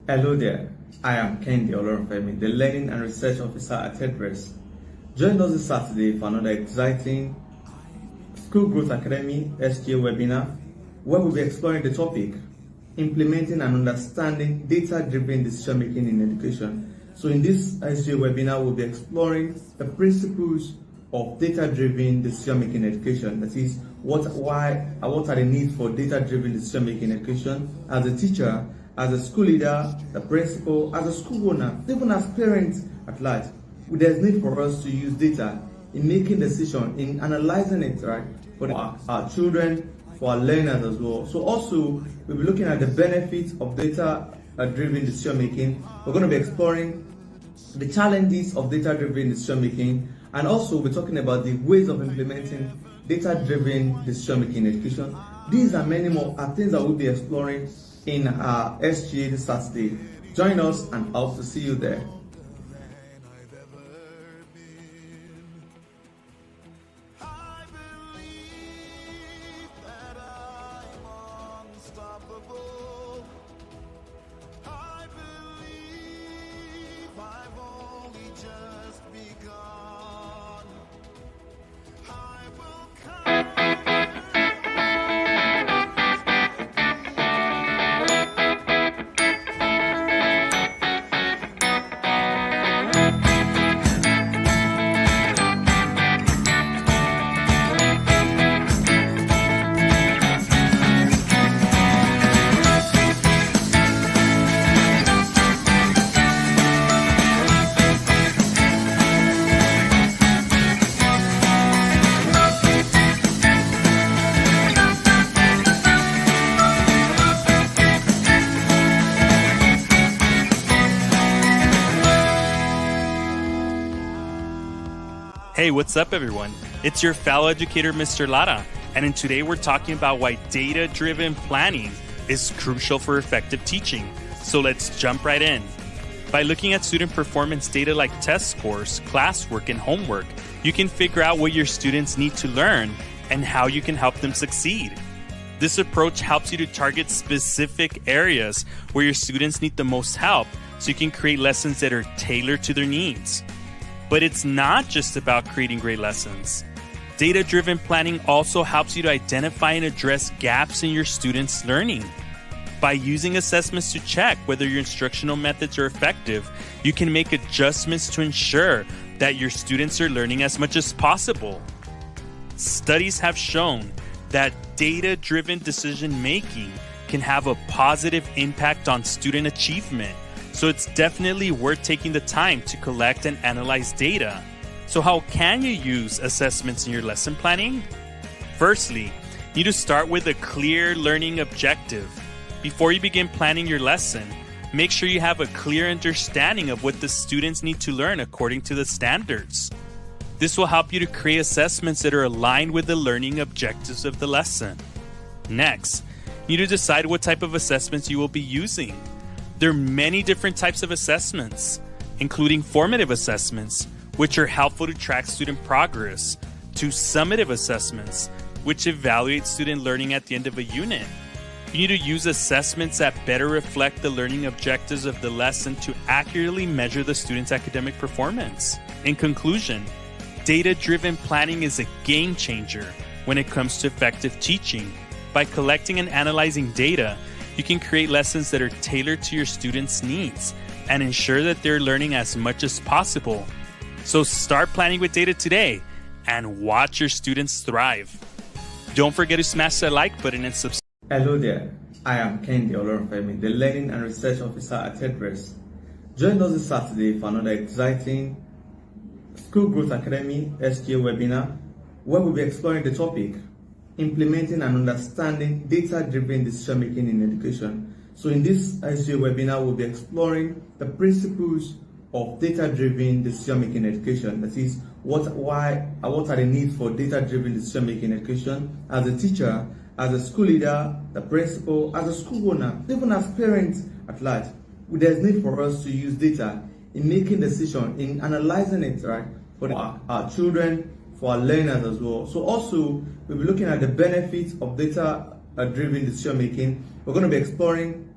Hello there, I am Ken the Learning and Research Officer at TEDRES. Join us this Saturday for another exciting School Growth Academy SGA webinar where we'll be exploring the topic, implementing and understanding data-driven decision-making in education. So in this SGA webinar, we'll be exploring the principles of data-driven decision-making in education. That is, what are the needs for data-driven decision-making in education as a teacher, as a school leader, the principal, as a school owner, even as parents at large. There's need for us to use data in making decisions, in analyzing it, right, for our children, for our learners as well. So also, we'll be looking at the benefits of data-driven decision-making. We're going to be exploring the challenges of data-driven decision-making, and also we're talking about the ways of implementing data-driven decision-making in education. These and many more are things that we'll be exploring in our SGA this Saturday. Join us and I hope to see you there. Hey, what's up everyone? It's your fellow educator, Mr. Lara, and today we're talking about why data-driven planning is crucial for effective teaching. So let's jump right in. By looking at student performance data like test scores, classwork, and homework, you can figure out what your students need to learn and how you can help them succeed. This approach helps you to target specific areas where your students need the most help so you can create lessons that are tailored to their needs. But it's not just about creating great lessons. Data-driven planning also helps you to identify and address gaps in your students' learning. By using assessments to check whether your instructional methods are effective, you can make adjustments to ensure that your students are learning as much as possible. Studies have shown that data-driven decision-making can have a positive impact on student achievement. So it's definitely worth taking the time to collect and analyze data. So how can you use assessments in your lesson planning? Firstly, you need to start with a clear learning objective. Before you begin planning your lesson, make sure you have a clear understanding of what the students need to learn according to the standards. This will help you to create assessments that are aligned with the learning objectives of the lesson. Next, you need to decide what type of assessments you will be using. There are many different types of assessments, including formative assessments, which are helpful to track student progress, to summative assessments, which evaluate student learning at the end of a unit. You need to use assessments that better reflect the learning objectives of the lesson to accurately measure the student's academic performance. In conclusion, data-driven planning is a game changer when it comes to effective teaching. By collecting and analyzing data, you can create lessons that are tailored to your students' needs and ensure that they're learning as much as possible. So start planning with data today and watch your students thrive. Don't forget to smash that like button and subscribe. Hello there, I am Ken the Learning and Research Officer at TEDRES. Join us this Saturday for another exciting School Growth Academy SGA webinar where we'll be exploring the topic, implementing and understanding data-driven decision-making in education. So in this SGA webinar, we'll be exploring the principles of data-driven decision-making in education. That is, what are the needs for data-driven decision-making in education as a teacher, as a school leader, the principal, as a school owner, even as parents at large. There's need for us to use data in making decisions, in analyzing it, right, for our children, for our learners as well. So also, we'll be looking at the benefits of data-driven decision-making. We're going to be exploring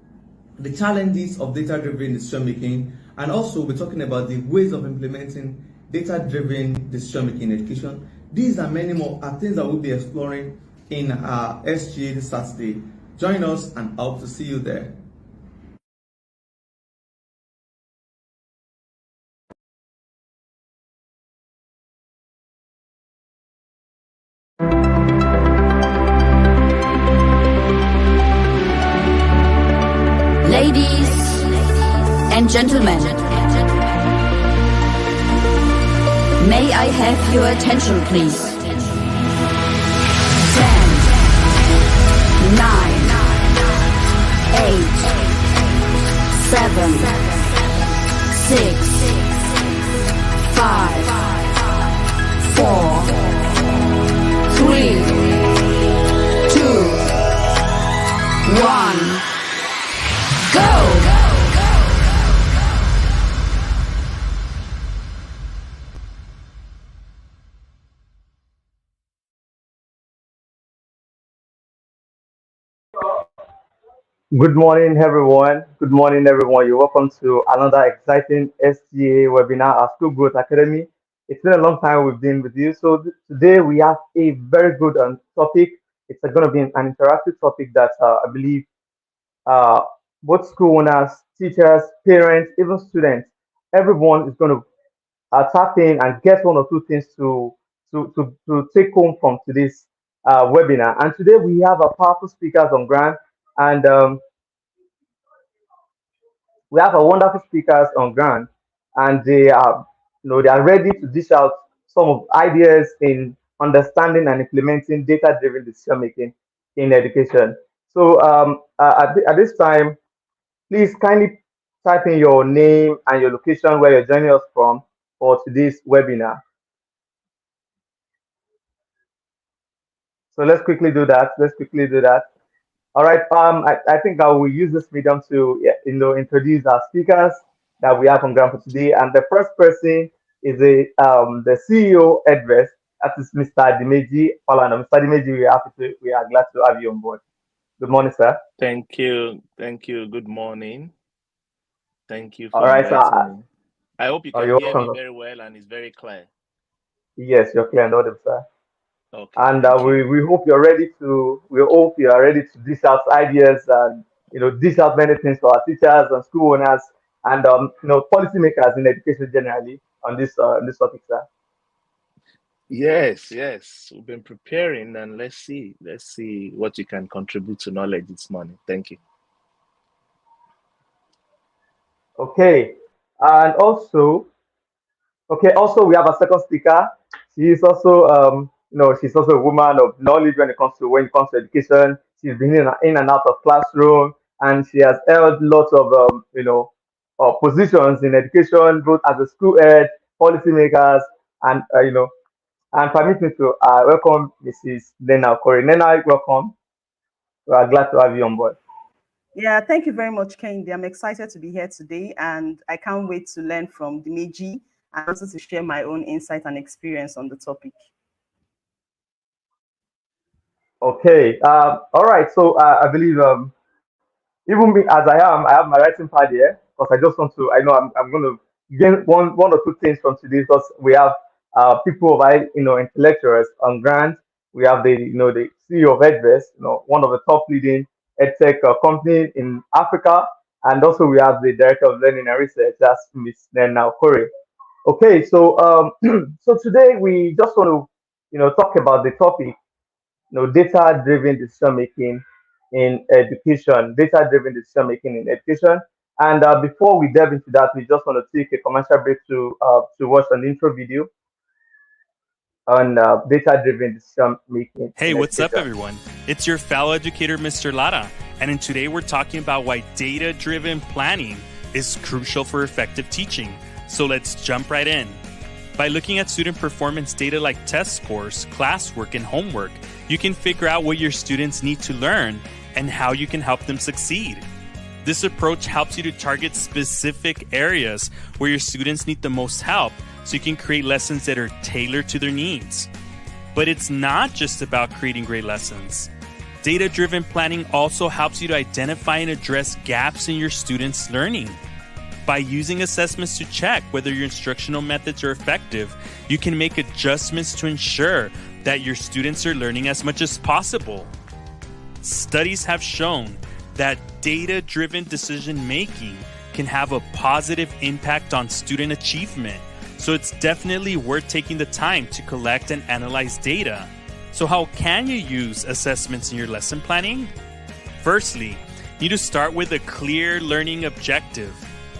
the challenges of data-driven decision making, and also we're talking about the ways of implementing data-driven decision making in education. These and many more are things that we'll be exploring in our SGA this Saturday. Join us and I hope to see you there. Ladies and gentlemen, may I have your attention, please? 10, 9, 8, 7, 6, 5, 4, 3, 2, 1. Go! Good morning, everyone. Good morning, everyone. You're welcome to another exciting SGA webinar at School Growth Academy. It's been a long time we've been with you. So today we have a very good topic. It's going to be an interactive topic that I believe uh, both school owners, teachers, parents, even students, everyone is going to tap in and get one or two things to take home from today's webinar. And today we have our powerful speakers on ground, and we have a wonderful speakers on ground, and they are ready to dish out some of ideas in understanding and implementing data-driven decision making in education. So at this time, please kindly type in your name and your location where you're joining us from for today's webinar. So let's quickly do that. All right. I think I will use this medium to introduce our speakers that we have on ground for today. And the first person is the CEO Edvest. That is Mr. Dimeji Falana. Mr. Dimeji, we are glad to have you on board. Good morning, sir. Thank you. Good morning. Thank you for all right, inviting me. I hope you can hear welcome. me very well and it's very clear. Yes, you're clear and audible, sir. Okay. And we hope you're ready to. We hope you are ready to dish out ideas and dish out many things for our teachers and school owners and policymakers in education generally on this topic, sir. Yes. We've been preparing, and let's see what you can contribute to knowledge this morning. Thank you. Okay, and also we have a second speaker. She is also she's also a woman of knowledge when it comes to education. She's been in and out of classroom, and she has held lots of positions in education, both as a school head, policymakers, and and permit me to welcome Mrs. Nena Okori. Nena, welcome. We are glad to have you on board. Yeah, thank you very much, Kendi. I'm excited to be here today, and I can't wait to learn from Dimeji and also to share my own insight and experience on the topic. Okay. All right. So I believe even me as I have my writing pad here because I just want to. I know I'm going to gain one or two things from today because we have people of intellectuals on grant. We have the CEO of Edvest, one of the top leading edtech company in Africa, and also we have the director of learning and research, that's Ms. Nena Okori. Okay, so so today we just want to talk about the topic, data-driven decision making in education, And before we delve into that, we just want to take a commercial break to watch an intro video on data-driven decision making. Hey, what's up, everyone? It's your fellow educator, Mr. Lara, and today we're talking about why data-driven planning is crucial for effective teaching. So let's jump right in. By looking at student performance data like test scores, classwork, and homework, you can figure out what your students need to learn and how you can help them succeed. This approach helps you to target specific areas where your students need the most help so you can create lessons that are tailored to their needs. But it's not just about creating great lessons. Data-driven planning also helps you to identify and address gaps in your students' learning. By using assessments to check whether your instructional methods are effective, you can make adjustments to ensure that your students are learning as much as possible. Studies have shown that data-driven decision-making can have a positive impact on student achievement, so it's definitely worth taking the time to collect and analyze data. So how can you use assessments in your lesson planning? Firstly, you need to start with a clear learning objective.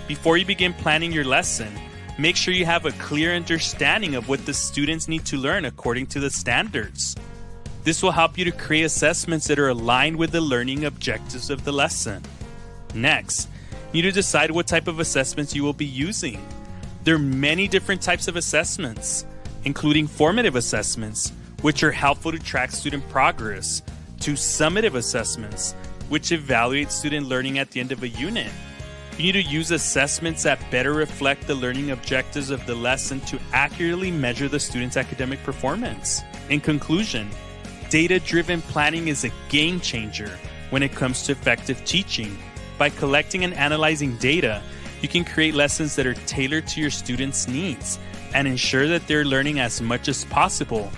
Before you begin planning your lesson, make sure you have a clear understanding of what the students need to learn according to the standards. This will help you to create assessments that are aligned with the learning objectives of the lesson. Next, you need to decide what type of assessments you will be using. There are many different types of assessments, including formative assessments, which are helpful to track student progress, to summative assessments, which evaluate student learning at the end of a unit. You need to use assessments that better reflect the learning objectives of the lesson to accurately measure the student's academic performance. In conclusion, data-driven planning is a game changer when it comes to effective teaching. By collecting and analyzing data, you can create lessons that are tailored to your students' needs and ensure that they're learning as much as possible.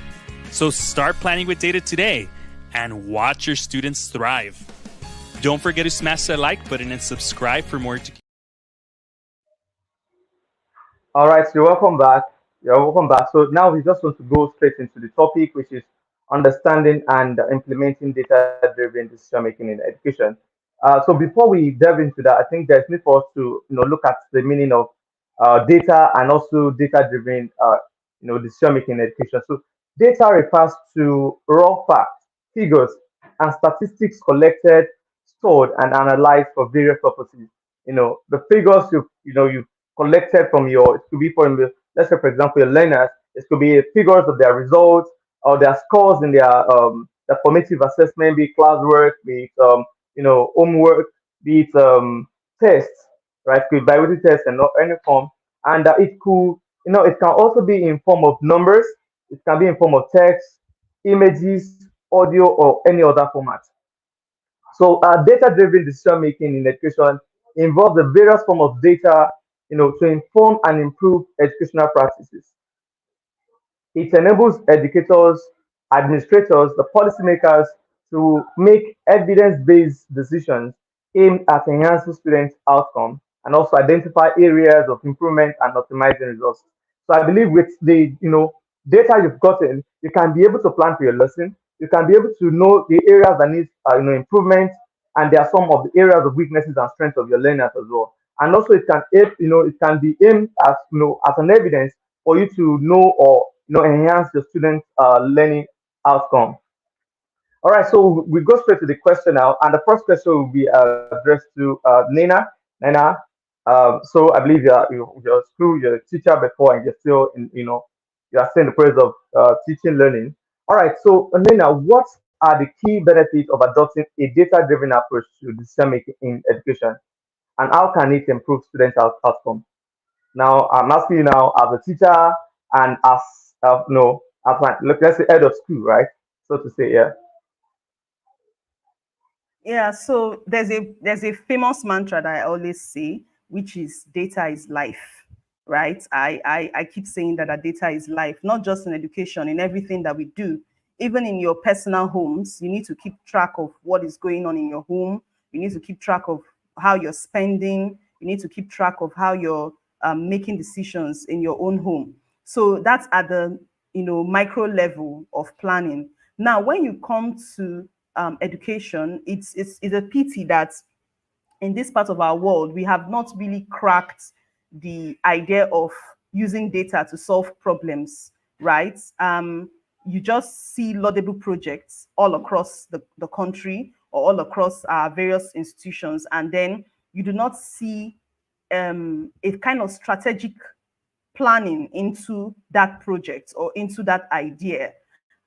So start planning with data today and watch your students thrive. Don't forget to smash that like button and subscribe for more education. All right, so you're welcome back. You're welcome back. So now we just want to go straight into the topic, which is understanding and implementing data-driven decision-making in education. So before we delve into that, I think there's need for us to look at the meaning of data and also data-driven decision-making in education. So data refers to raw facts, figures, and statistics collected, stored, and analyzed for various purposes. The figures you collected from it could be from let's say for example your learners, it could be figures of their results or their scores in their formative assessment, be it classwork, be it homework, be it tests, right? Could be biology tests and any form, and it could it can also be in form of numbers, it can be in form of text, images, audio, or any other format. So, data-driven decision-making in education involves the various form of data, to inform and improve educational practices. It enables educators, administrators, the policymakers to make evidence-based decisions aimed at enhancing student outcome and also identify areas of improvement and optimizing results. So I believe with the data you've gotten, you can be able to plan for your lesson. You can be able to know the areas that need improvement, and there are some of the areas of weaknesses and strengths of your learners as well. And also it can it can be aimed as as an evidence for you to know or enhance your students' learning outcome. All right, so we go straight to the question now, and the first question will be addressed to Nina. Nina, so I believe you're school, you're a teacher before, and you're still you are still in the process of teaching learning. All right, so Nina, what are the key benefits of adopting a data-driven approach to decision making in education, and how can it improve student outcome? Now, I'm asking you now as a teacher and as no, as my look, let's say head of school, right? So to say, yeah. Yeah, so there's a famous mantra that I always say, which is data is life, right? I keep saying that data is life, not just in education, in everything that we do. Even in your personal homes, you need to keep track of what is going on in your home. You need to keep track of how you're spending. You need to keep track of how you're making decisions in your own home. So that's at the micro level of planning. Now, when you come to education, it's a pity that in this part of our world we have not really cracked the idea of using data to solve problems, right? You just see laudable projects all across the country or all across various institutions, and then you do not see a kind of strategic planning into that project or into that idea.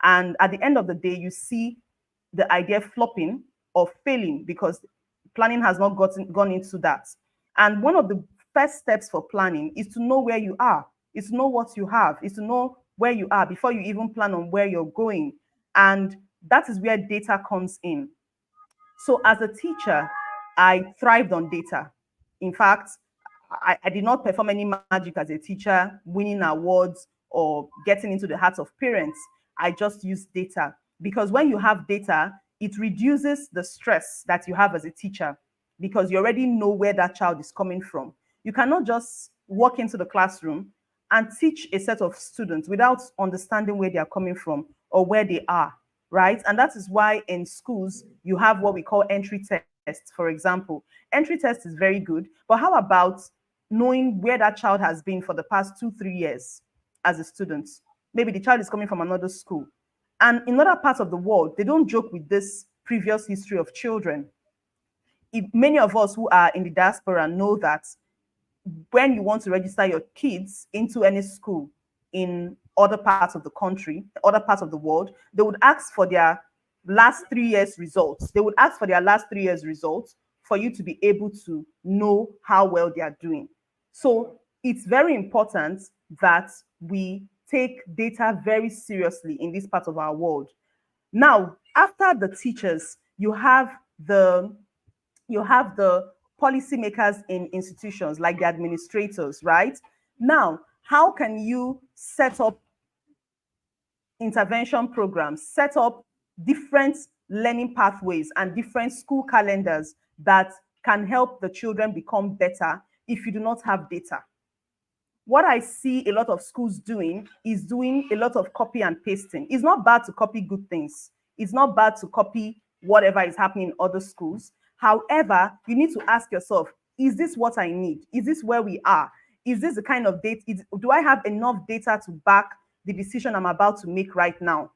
And at the end of the day, you see the idea flopping or failing because planning has not gone into that. And one of the first steps for planning is to know where you are, is to know what you have, is to know where you are before you even plan on where you're going. And That is where data comes in. So as a teacher, I thrived on data. In fact, I did not perform any magic as a teacher, winning awards or getting into the hearts of parents. I just used data because when you have data, it reduces the stress that you have as a teacher because you already know where that child is coming from. You cannot just walk into the classroom and teach a set of students without understanding where they are coming from or where they are, right? And that is why in schools, you have what we call entry tests, for example. Entry test is very good, but how about knowing where that child has been for the past 2, 3 years as a student? Maybe the child is coming from another school. And in other parts of the world, they don't joke with this previous history of children. If many of us who are in the diaspora know that when you want to register your kids into any school in other parts of the country, other parts of the world, they would ask for their last 3 years results. They would ask for their last 3 years results for you to be able to know how well they are doing. So it's very important that we take data very seriously in this part of our world. Now, after the teachers, you have the policymakers in institutions like the administrators, right? Now, how can you set up intervention programs, set up different learning pathways and different school calendars that can help the children become better if you do not have data? What I see a lot of schools doing is doing a lot of copy and pasting. It's not bad to copy good things. It's not bad to copy whatever is happening in other schools. However, you need to ask yourself, is this what I need? Is this where we are? Is this the kind of data? Do I have enough data to back the decision I'm about to make right now?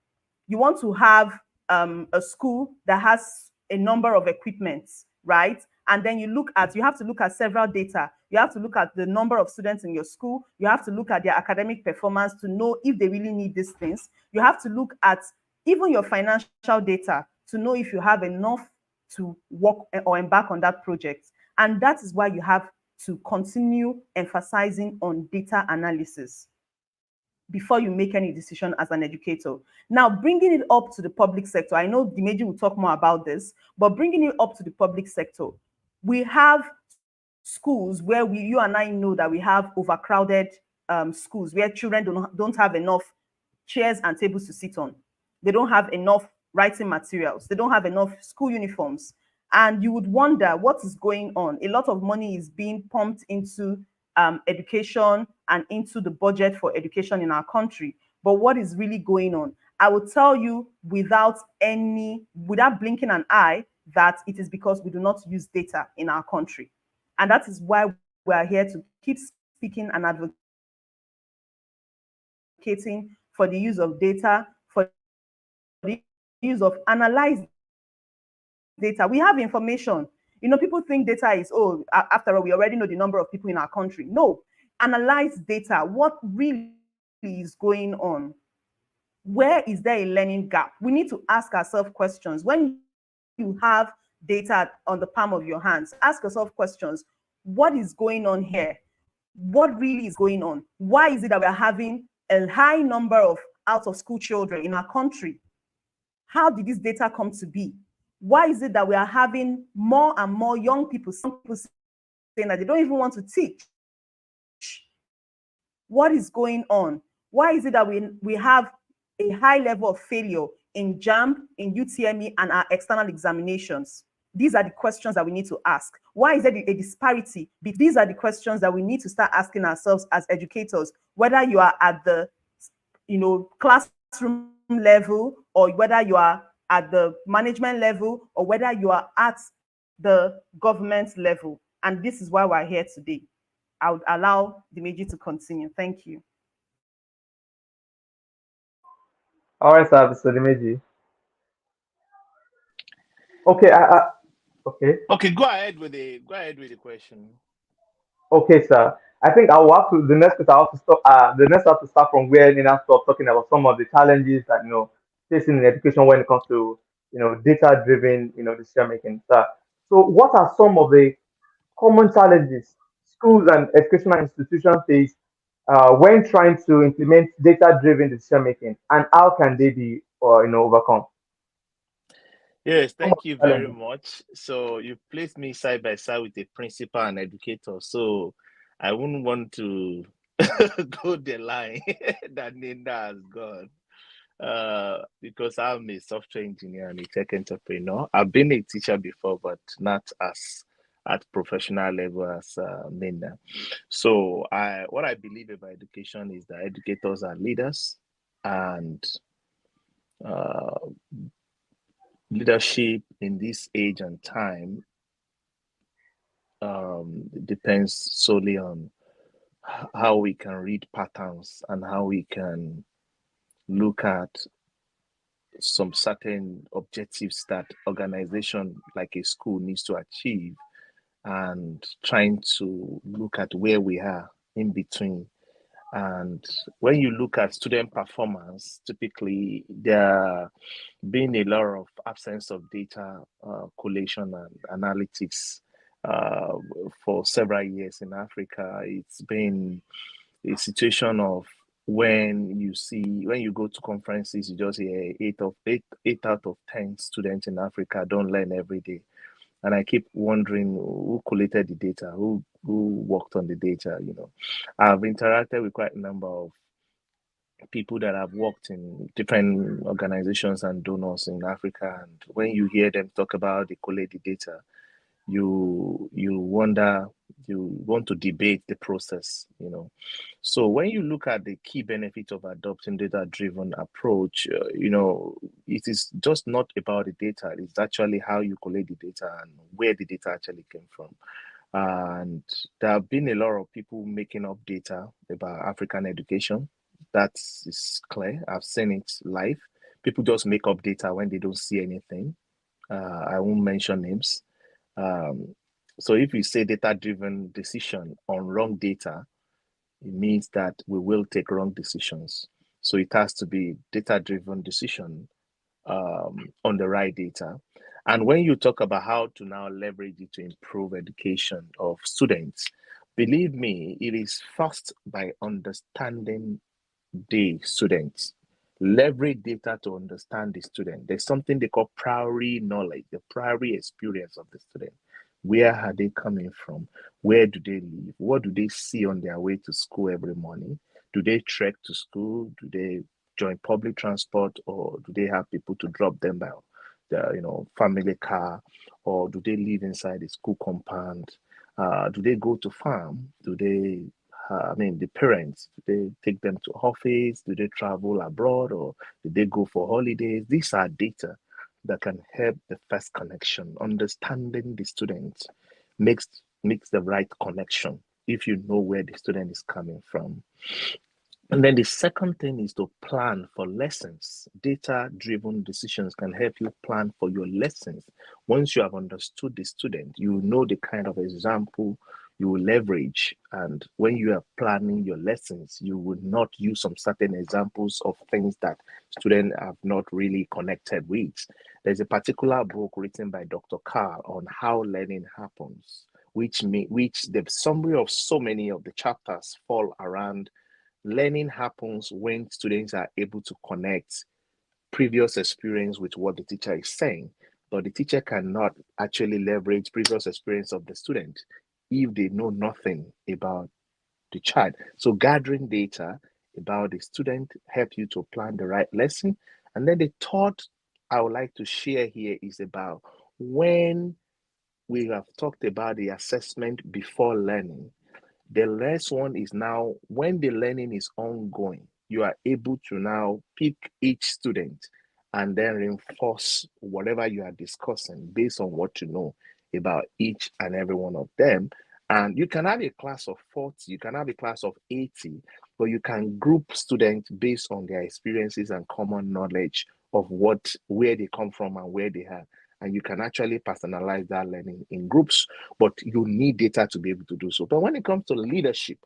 You want to have a school that has a number of equipments, right? And then you have to look at several data. You have to look at the number of students in your school. You have to look at their academic performance to know if they really need these things. You have to look at even your financial data to know if you have enough to work or embark on that project. And that is why you have to continue emphasizing on data analysis before you make any decision as an educator. Now, bringing it up to the public sector, I know Dimeji will talk more about this, but bringing it up to the public sector, we have schools where you and I know that we have overcrowded schools where children don't have enough chairs and tables to sit on. They don't have enough writing materials. They don't have enough school uniforms. And you would wonder what is going on. A lot of money is being pumped into education and into the budget for education in our country. But what is really going on? I will tell you without blinking an eye that it is because we do not use data in our country. And that is why we are here to keep speaking and advocating for the use of data, for the use of analyzed data. We have information. People think data is, after all, we already know the number of people in our country. No, analyze data. What really is going on? Where is there a learning gap? We need to ask ourselves questions. When you have data on the palm of your hands, ask yourself questions. What is going on here? What really is going on? Why is it that we're having a high number of out of school children in our country? How did this data come to be? Why is it that we are having more and more young people, some people saying that they don't even want to teach? What is going on? Why is it that we have a high level of failure in JAMB, in UTME, and our external examinations? These are the questions that we need to ask. Why is there a disparity? These are the questions that we need to start asking ourselves as educators, whether you are at the classroom level or whether you are at the management level or whether you are at the government level. And this is why we're here today. I would allow Dimeji to continue. Thank you. All right, sir, Mr. Dimeji. Okay, okay. Okay, go ahead with the question. Okay, sir. I think I'll have to the next question. I have to stop. The next I have to start from where Nina stopped talking about some of the challenges that facing in education when it comes to data-driven decision making. So what are some of the common challenges schools and educational institutions face when trying to implement data-driven decision making, and how can they be overcome? Yes, Some of thank you the very challenges. much. So you placed me side by side with a principal and educator. So I wouldn't want to go the line that Linda has gone. Because I'm a software engineer and a tech entrepreneur. I've been a teacher before, but not as at professional level as Linda. So what I believe about education is that educators are leaders, and uh, leadership in this age and time depends solely on how we can read patterns and how we can look at some certain objectives that organization like a school needs to achieve, and trying to look at where we are in between. And when you look at student performance, typically there been a lot of absence of data collation and analytics uh, for several years in Africa. It's been a situation of when you go to conferences, you just hear eight out of 10 students in Africa don't learn every day. And I keep wondering who collated the data, who worked on the data. I've interacted with quite a number of people that have worked in different organizations and donors in Africa, and when you hear them talk about the collate the data, you wonder, you want to debate the process. So when you look at the key benefit of adopting data-driven approach, it is just not about the data. It's actually how you collect the data and where the data actually came from. And there have been a lot of people making up data about African education. That is clear. I've seen it live. People just make up data when they don't see anything. I won't mention names. Um, so if you say data-driven decision on wrong data, it means that we will take wrong decisions. So it has to be data-driven decision on the right data. And when you talk about how to now leverage it to improve education of students, believe me, it is first by understanding the students. Leverage data to understand the student. There's something they call priori knowledge, the priori experience of the student. Where are they coming from? Where do they live? What do they see on their way to school every morning? Do they trek to school? Do they join public transport, or do they have people to drop them by the family car, or do they live inside the school compound? Do they go to farm? Do they the parents, do they take them to office? Do they travel abroad, or do they go for holidays? These are data that can help the first connection. Understanding the students makes the right connection if you know where the student is coming from. And then the second thing is to plan for lessons. Data-driven decisions can help you plan for your lessons. Once you have understood the student, you know the kind of example you will leverage. And when you are planning your lessons, you will not use some certain examples of things that students have not really connected with. There's a particular book written by Dr. Carr on how learning happens, which the summary of so many of the chapters fall around learning happens when students are able to connect previous experience with what the teacher is saying, but the teacher cannot actually leverage previous experience of the student if they know nothing about the child. So gathering data about the student help you to plan the right lesson. And then the thought I would like to share here is about when we have talked about the assessment before learning. The last one is now when the learning is ongoing, you are able to now pick each student and then reinforce whatever you are discussing based on what you know about each and every one of them. And you can have a class of 40, you can have a class of 80, but you can group students based on their experiences and common knowledge of where they come from and where they are. And you can actually personalize that learning in groups, but you need data to be able to do so. But when it comes to leadership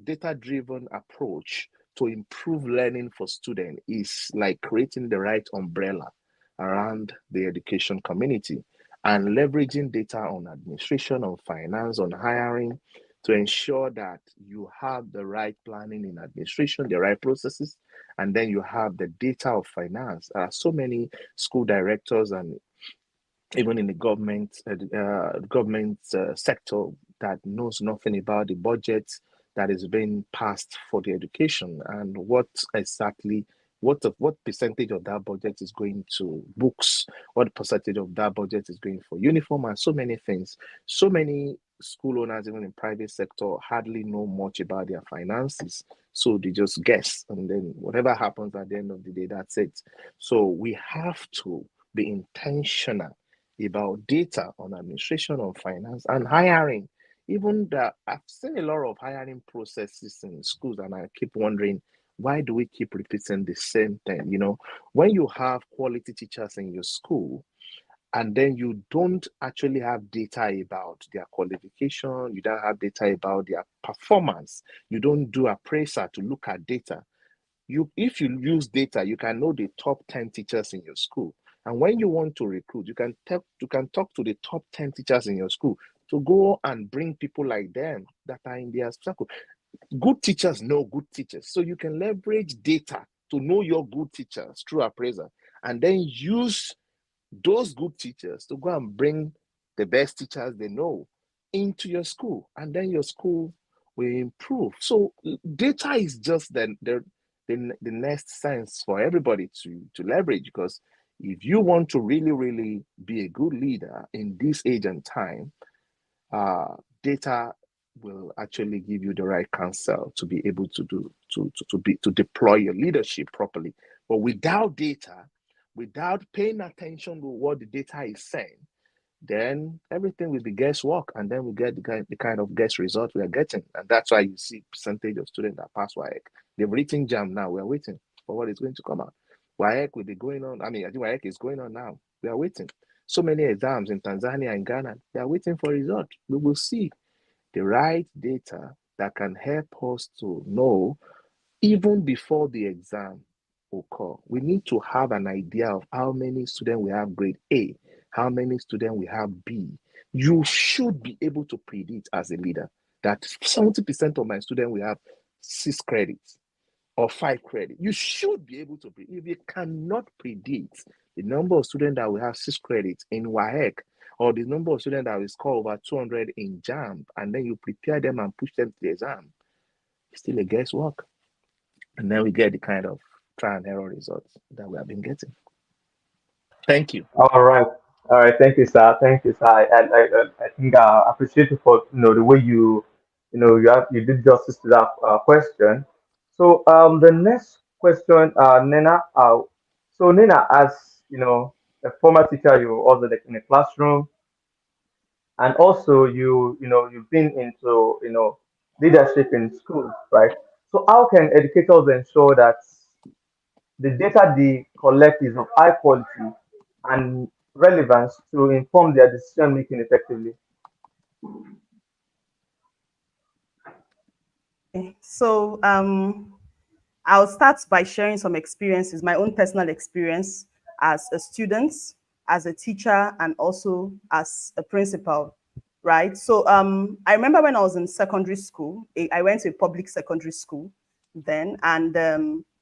data-driven approach to improve learning for students is like creating the right umbrella around the education community and leveraging data on administration, on finance, on hiring to ensure that you have the right planning in administration, the right processes, and then you have the data of finance. There are so many school directors and even in the government sector that knows nothing about the budget that is being passed for the education and what exactly what percentage of that budget is going to books, what percentage of that budget is going for uniform, and so many things. So many school owners, even in private sector, hardly know much about their finances, so they just guess, and then whatever happens at the end of the day, that's it. So we have to be intentional about data on administration, on finance, and hiring. Even that, I've seen a lot of hiring processes in schools, and I keep wondering, why do we keep repeating the same thing? When you have quality teachers in your school, and then you don't actually have data about their qualification, you don't have data about their performance, you don't do appraisal to look at data. If you use data, you can know the top 10 teachers in your school. And when you want to recruit, you can talk to the top 10 teachers in your school to go and bring people like them that are in their circle. Good teachers know good teachers. So you can leverage data to know your good teachers through appraisal, and then use those good teachers to go and bring the best teachers they know into your school, and then your school will improve. So data is just the next sense for everybody to leverage, because if you want to really be a good leader in this age and time, data will actually give you the right counsel to be able to deploy your leadership properly. But without data, without paying attention to what the data is saying, then everything will be guesswork, and then we get the kind of guess result we are getting. And that's why you see percentage of students that pass WAEC. They've written JAM now. We are waiting for what is going to come out. WAEC will be going on. I think WAEC is going on now. We are waiting. So many exams in Tanzania and Ghana, they are waiting for result. We will see the right data that can help us to know even before the exam occur. We need to have an idea of how many students we have grade A, how many students we have B. You should be able to predict as a leader that 70% of my students will have 6 credits or 5 credits. You should be able to predict. If you cannot predict the number of students that will have 6 credits in WAEC, or the number of students that will score over 200 in JAM, and then you prepare them and push them to the exam, it's still a guesswork. And then we get the kind of trial and error results that we have been getting. Thank you. All right. All right. Thank you, sir. Thank you, sir. And I think I appreciate you for the way you did justice to that question. So the next question, Nena. So Nena, as a former teacher, you were also like in a classroom, and also you've been into leadership in schools, right? So how can educators ensure that the data they collect is of high quality and relevance to inform their decision making effectively? So I'll start by sharing some experiences, my own personal experience as a student, as a teacher, and also as a principal, right? So I remember when I was in secondary school, I went to a public secondary school then, and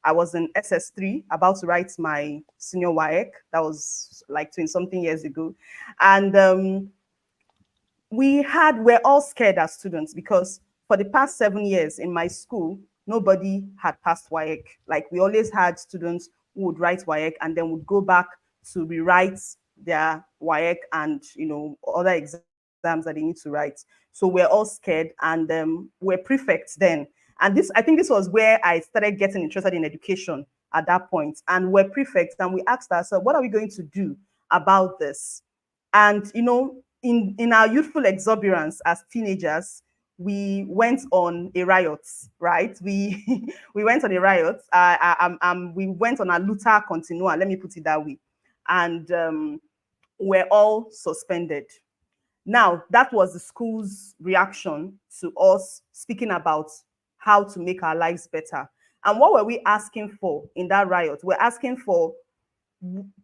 I was in SS3 about to write my senior WAEC. That was like 20 something years ago. And we're all scared as students because for the past 7 years in my school, nobody had passed WAEC. Like we always had students who would write WAEC and then would go back to rewrite their WAEC and other exams that they need to write. So we're all scared, and we're prefects then. And I think this was where I started getting interested in education at that point. And we're prefects, and we asked ourselves, what are we going to do about this? And in our youthful exuberance as teenagers, we went on a riot, right? We we went on a riot. We went on a luta continua, let me put it that way. And we're all suspended. Now, that was the school's reaction to us speaking about how to make our lives better. And what were we asking for in that riot? We're asking for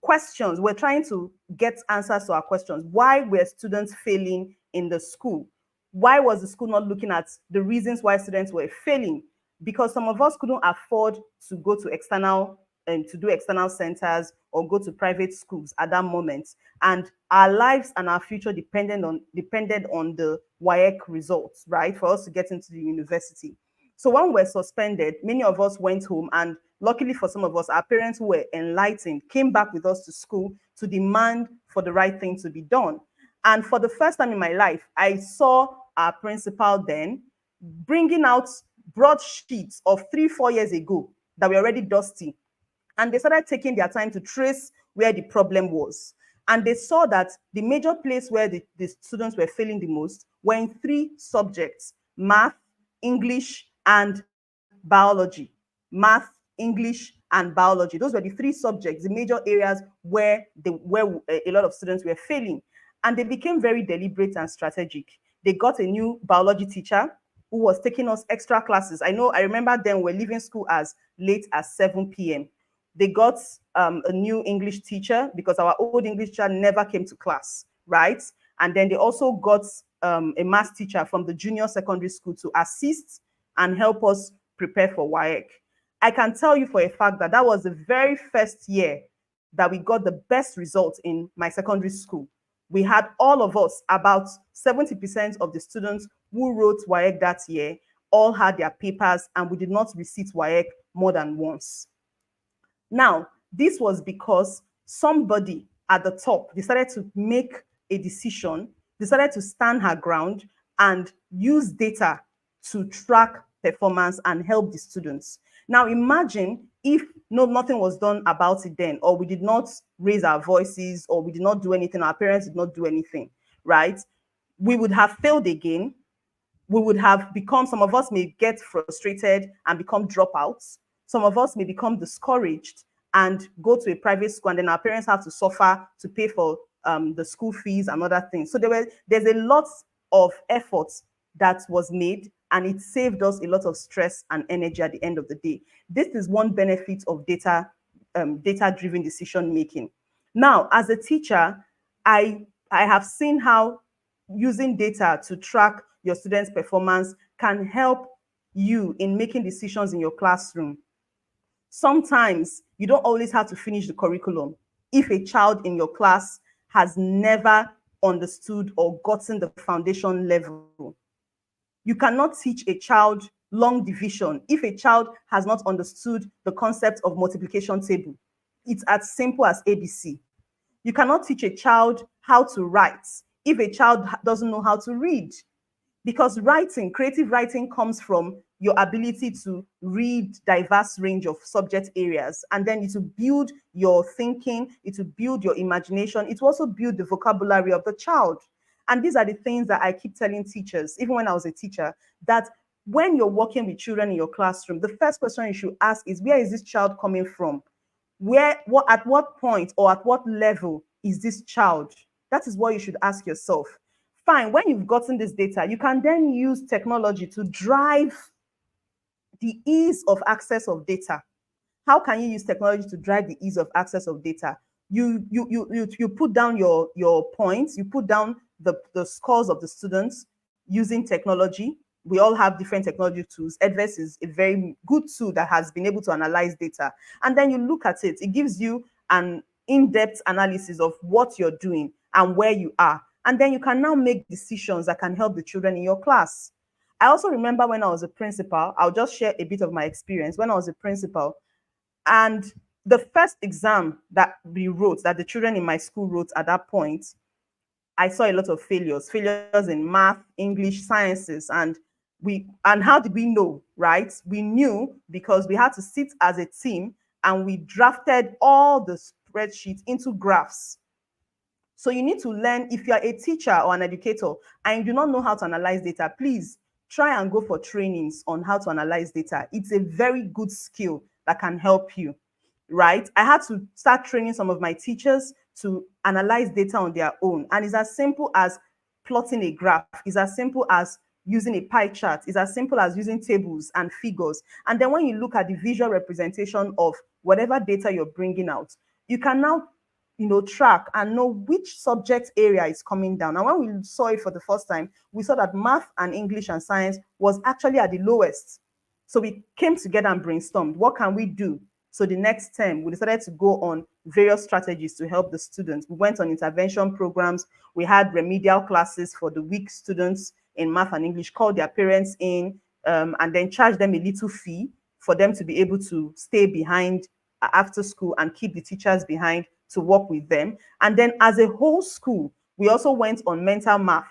questions. We're trying to get answers to our questions. Why were students failing in the school? Why was the school not looking at the reasons why students were failing? Because some of us couldn't afford to go to external and to do external centers or go to private schools at that moment. And our lives and our future depended on the WAEC results, right? For us to get into the university. So when we're suspended, many of us went home, and luckily for some of us, our parents who were enlightened came back with us to school to demand for the right thing to be done. And for the first time in my life, I saw our principal then bringing out broadsheets of 3-4 years ago that were already dusty. And they started taking their time to trace where the problem was. And they saw that the major place where the students were failing the most were in 3 subjects: math, English, and biology. Math, English, and biology. Those were the 3 subjects, the major areas where a lot of students were failing. And they became very deliberate and strategic. They got a new biology teacher who was taking us extra classes. I remember then we're leaving school as late as 7 p.m. They got a new English teacher because our old English teacher never came to class, right? And then they also got a math teacher from the junior secondary school to assist and help us prepare for WAEC. I can tell you for a fact that that was the very first year that we got the best results in my secondary school. We had all of us, about 70% of the students who wrote WAEC that year, all had their papers, and we did not resit WAEC more than once. Now, this was because somebody at the top decided to make a decision, decided to stand her ground and use data to track performance and help the students. Now, imagine if nothing was done about it then, or we did not raise our voices, or we did not do anything, our parents did not do anything, right? We would have failed again. We would have become, some of us may get frustrated and become dropouts. Some of us may become discouraged and go to a private school, and then our parents have to suffer to pay for the school fees and other things. So there's a lot of effort that was made, and it saved us a lot of stress and energy at the end of the day. This is one benefit of data-driven decision making. Now, as a teacher, I have seen how using data to track your students' performance can help you in making decisions in your classroom. Sometimes you don't always have to finish the curriculum. If a child in your class has never understood or gotten the foundation level, you cannot teach a child long division if a child has not understood the concept of multiplication table. It's as simple as ABC. You cannot teach a child how to write if a child doesn't know how to read. Because writing, creative writing, comes from your ability to read diverse range of subject areas, and then it will build your thinking, it will build your imagination, it will also build the vocabulary of the child. And these are the things that I keep telling teachers, even when I was a teacher, that when you're working with children in your classroom, the first question you should ask is, where is this child coming from? At what point or at what level is this child? That is what you should ask yourself. Fine, when you've gotten this data, you can then use technology to drive the ease of access of data. How can you use technology to drive the ease of access of data? You put down your points, you put down the scores of the students using technology. We all have different technology tools. Edverse is a very good tool that has been able to analyze data. And then you look at it, it gives you an in-depth analysis of what you're doing and where you are. And then you can now make decisions that can help the children in your class. I also remember when I was a principal, I'll just share a bit of my experience. When I was a principal, and the first exam that we wrote, that the children in my school wrote at that point, I saw a lot of failures in math, English, sciences. And how did we know, right? We knew because we had to sit as a team and we drafted all the spreadsheets into graphs. So you need to learn. If you are a teacher or an educator and you do not know how to analyze data, please try and go for trainings on how to analyze data. It's a very good skill that can help you, right? I had to start training some of my teachers to analyze data on their own. And it's as simple as plotting a graph. It's as simple as using a pie chart. It's as simple as using tables and figures. And then when you look at the visual representation of whatever data you're bringing out, you can now track and know which subject area is coming down. And when we saw it for the first time, we saw that math and English and science was actually at the lowest. So we came together and brainstormed, what can we do? So the next term, we decided to go on various strategies to help the students. We went on intervention programs. We had remedial classes for the weak students in math and English, called their parents in, and then charged them a little fee for them to be able to stay behind after school and keep the teachers behind to work with them. And then as a whole school, we also went on mental math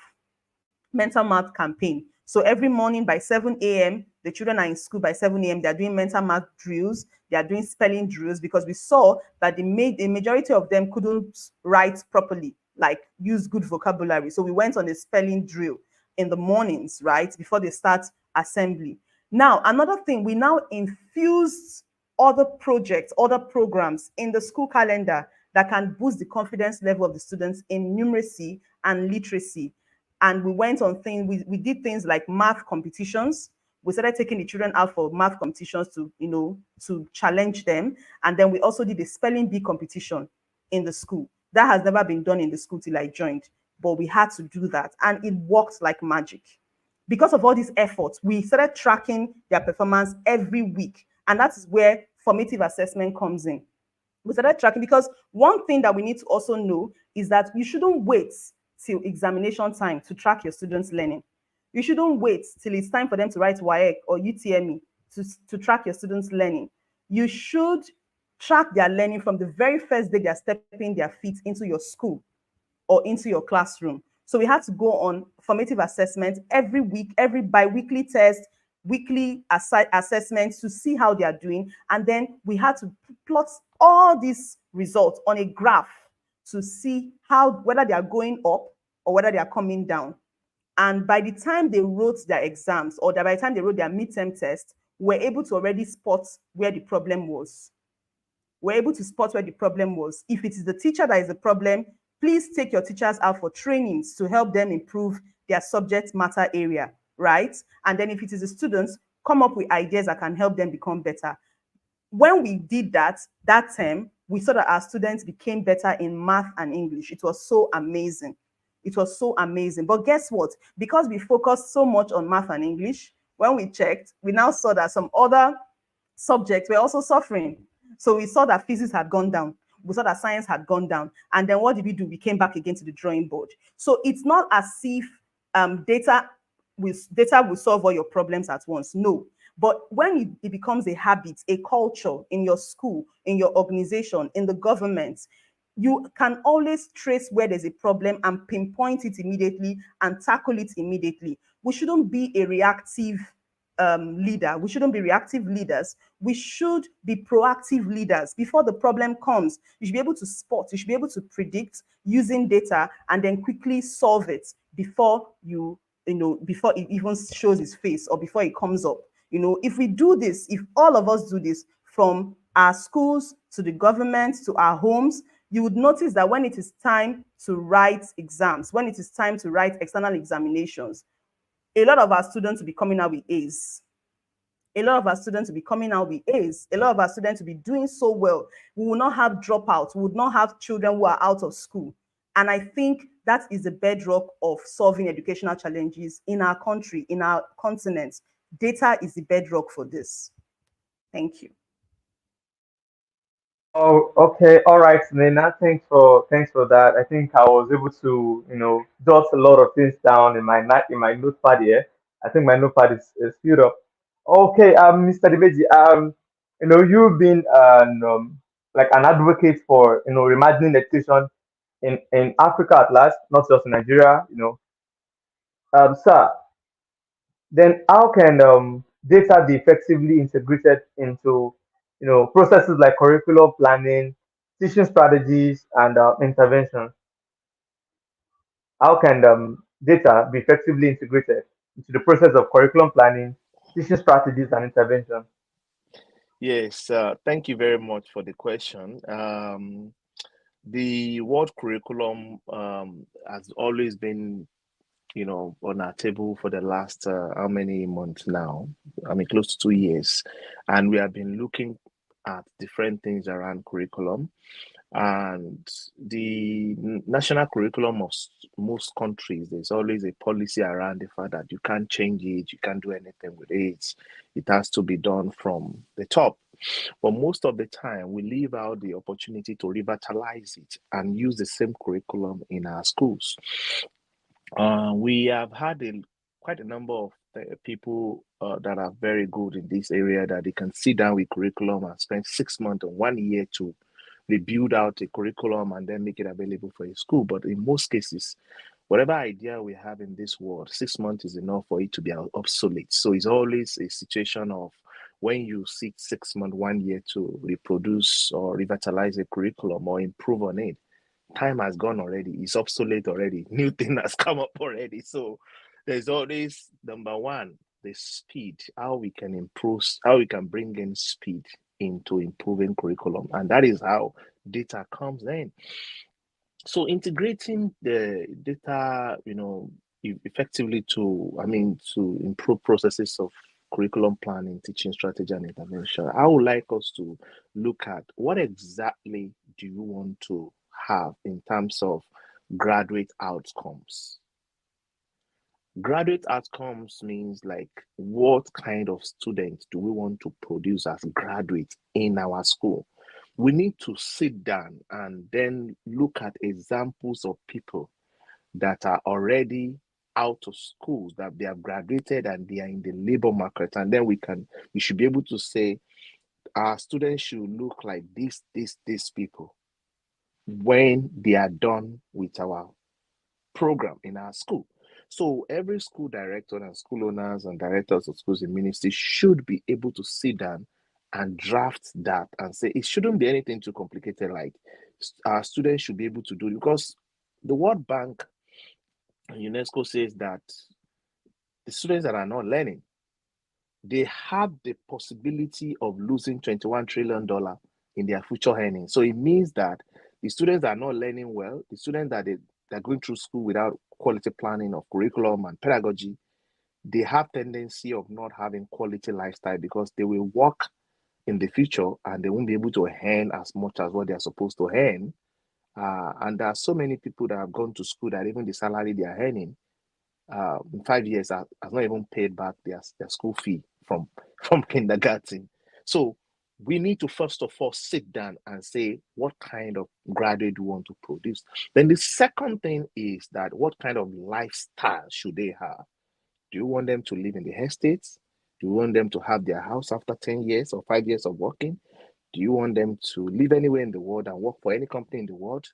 campaign. So every morning by 7 a.m., the children are in school by 7 a.m. They're doing mental math drills. They are doing spelling drills because we saw that the majority of them couldn't write properly, like use good vocabulary. So we went on a spelling drill in the mornings, right, before they start assembly. Now, another thing, we now infused other projects, other programs in the school calendar that can boost the confidence level of the students in numeracy and literacy. And we went on things, we did things like math competitions. We started taking the children out for math competitions to, to challenge them. And then we also did a spelling bee competition in the school. That has never been done in the school till I joined, but we had to do that. And it worked like magic. Because of all these efforts, we started tracking their performance every week. And that's where formative assessment comes in. We started tracking because one thing that we need to also know is that you shouldn't wait till examination time to track your students' learning. You shouldn't wait till it's time for them to write WAEC or UTME to track your students' learning. You should track their learning from the very first day they're stepping their feet into your school or into your classroom. So we had to go on formative assessment every week, every bi-weekly test, weekly assessments to see how they are doing. And then we had to plot all these results on a graph to see whether they are going up or whether they are coming down. And by the time they wrote their exams or by the time they wrote their midterm test, we're able to already spot where the problem was. We're able to spot where the problem was. If it is the teacher that is the problem, please take your teachers out for trainings to help them improve their subject matter area, right? And then if it is the students, come up with ideas that can help them become better. When we did that term, we saw that our students became better in math and English. It was so amazing. It was so amazing. But guess what? Because we focused so much on math and English, when we checked, we now saw that some other subjects were also suffering. So we saw that physics had gone down. We saw that science had gone down. And then what did we do? We came back again to the drawing board. So it's not as if data will solve all your problems at once. No. But when it becomes a habit, a culture in your school, in your organization, in the government, you can always trace where there's a problem and pinpoint it immediately and tackle it immediately. We shouldn't be a reactive leader. We shouldn't be reactive leaders. We should be proactive leaders. Before the problem comes, you should be able to spot, you should be able to predict using data and then quickly solve it before before it even shows its face or before it comes up. If we do this, if all of us do this from our schools to the government to our homes, you would notice that when it is time to write exams, when it is time to write external examinations, a lot of our students will be coming out with A's. A lot of our students will be coming out with A's. A lot of our students will be doing so well. We will not have dropouts. We would not have children who are out of school. And I think that is the bedrock of solving educational challenges in our country, in our continent. Data is the bedrock for this. Thank you. Oh, okay, all right, Nina. Thanks for that. I think I was able to, jot a lot of things down in my notepad here. I think my notepad is filled up. Okay, Mr. Dibeji, you've been like an advocate for reimagining education in Africa at large, not just in Nigeria. Sir, then how can data be effectively integrated into processes like curriculum planning, teaching strategies, and intervention? How can data be effectively integrated into the process of curriculum planning, teaching strategies, and intervention? Yes, thank you very much for the question. The word curriculum has always been, on our table for the last how many months now? I mean, close to 2 years, and we have been looking at different things around curriculum. And the national curriculum of most countries, there's always a policy around the fact that you can't change it, you can't do anything with it. It has to be done from the top. But most of the time, we leave out the opportunity to revitalize it and use the same curriculum in our schools. We have had quite a number of people that are very good in this area that they can sit down with curriculum and spend 6 months or 1 year to rebuild out a curriculum and then make it available for a school. But in most cases, whatever idea we have in this world, 6 months is enough for it to be obsolete. So it's always a situation of when you seek 6 months, 1 year to reproduce or revitalize a curriculum or improve on it, time has gone already. It's obsolete already. New thing has come up already. So there's always number one, the speed, how we can improve, how we can bring in speed into improving curriculum. And that is how data comes in. So integrating the data, effectively to improve processes of curriculum planning, teaching strategy, and intervention. I would like us to look at what exactly do you want to have in terms of graduate outcomes. Graduate outcomes means like what kind of students do we want to produce as graduates in our school? We need to sit down and then look at examples of people that are already out of schools, that they have graduated and they are in the labor market. And then we should be able to say our students should look like these people when they are done with our program in our school. So every school director and school owners and directors of schools in ministry should be able to sit down and draft that and say it shouldn't be anything too complicated, like our students should be able to do it, because the World Bank and UNESCO says that the students that are not learning, they have the possibility of losing $21 trillion in their future earnings. So it means that the students that are not learning well, the students that they're going through school without quality planning of curriculum and pedagogy, they have tendency of not having quality lifestyle because they will work in the future and they won't be able to earn as much as what they're supposed to earn. And there are so many people that have gone to school that even the salary they are earning in 5 years has not even paid back their school fee from kindergarten. So we need to first of all sit down and say what kind of graduate do we want to produce. Then the second thing is that what kind of lifestyle should they have? Do you want them to live in the estates? Do you want them to have their house after 10 years or 5 years of working? Do you want them to live anywhere in the world and work for any company in the world?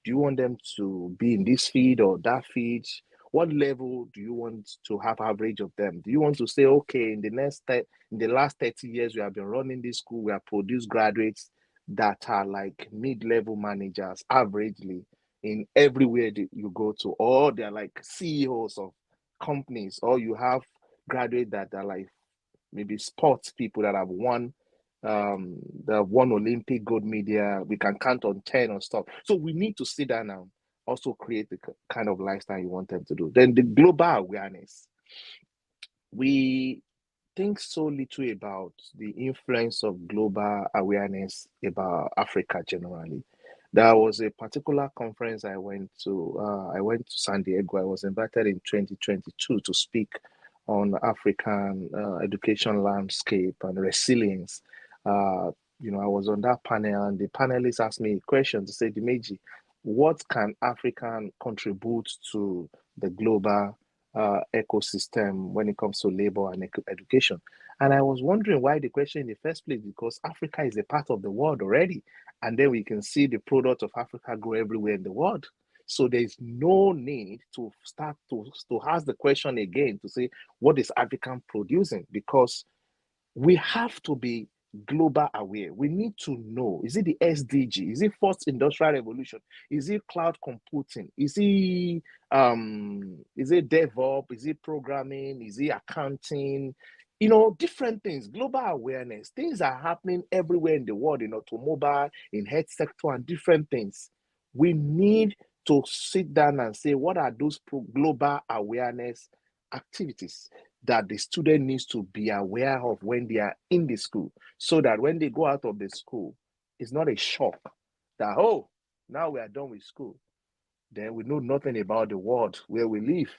Do you want them to be in this field or that field? What level do you want to have average of them? Do you want to say, okay, in the last 30 years we have been running this school, we have produced graduates that are like mid-level managers averagely in everywhere that you go to, or they're like CEOs of companies, or you have graduates that are like maybe sports people that have won Olympic gold medal. We can count on 10 or stuff. So we need to sit down and also create the kind of lifestyle you want them to do. Then the global awareness. We think so little about the influence of global awareness about Africa generally. There was a particular conference I went to. I went to San Diego. I was invited in 2022 to speak on African education landscape and resilience. Uh, I was on that panel, and the panelists asked me a question to say, Dimeji, what can African contribute to the global ecosystem when it comes to labor and education? And I was wondering why the question in the first place, because Africa is a part of the world already. And then we can see the product of Africa grow everywhere in the world. So there's no need to start to ask the question again to say, what is African producing? Because we have to be global aware. We need to know, is it the SDG? Is it fourth industrial revolution? Is it cloud computing? Is it DevOps? Is it programming? Is it accounting? Different things, global awareness. Things are happening everywhere in the world, in automobile, in health sector, and different things. We need to sit down and say, what are those global awareness activities that the student needs to be aware of when they are in the school, so that when they go out of the school, it's not a shock that, oh, now we are done with school. Then we know nothing about the world where we live.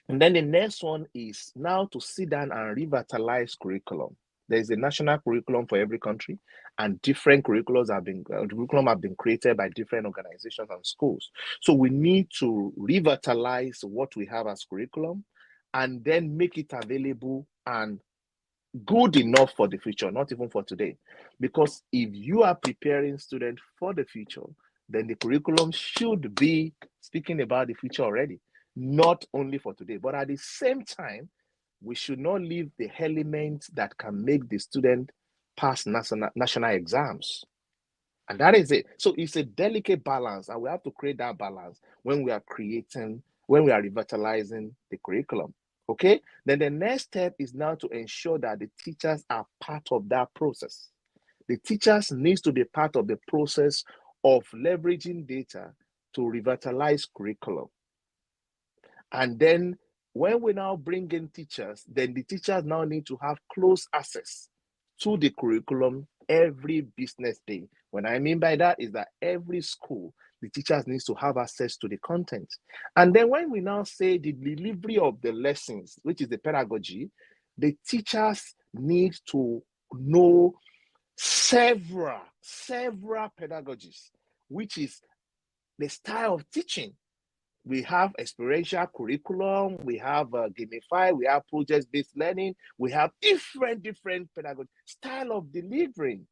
And then the next one is now to sit down and revitalize curriculum. There is a national curriculum for every country, and different curriculum have been created by different organizations and schools. So we need to revitalize what we have as curriculum, and then make it available and good enough for the future, not even for today. Because if you are preparing students for the future, then the curriculum should be speaking about the future already, not only for today. But at the same time, we should not leave the elements that can make the student pass national exams. And that is it. So it's a delicate balance, and we have to create that balance when we are revitalizing the curriculum. Okay, then the next step is now to ensure that the teachers are part of that process. The teachers needs to be part of the process of leveraging data to revitalize curriculum. And then when we now bring in teachers, then the teachers now need to have close access to the curriculum every business day. What I mean by that is that every school, the teachers needs to have access to the content. And then when we now say the delivery of the lessons, which is the pedagogy, the teachers need to know several pedagogies, which is the style of teaching. We have experiential curriculum, we have gamify, we have project-based learning, we have different pedagogy style of delivering.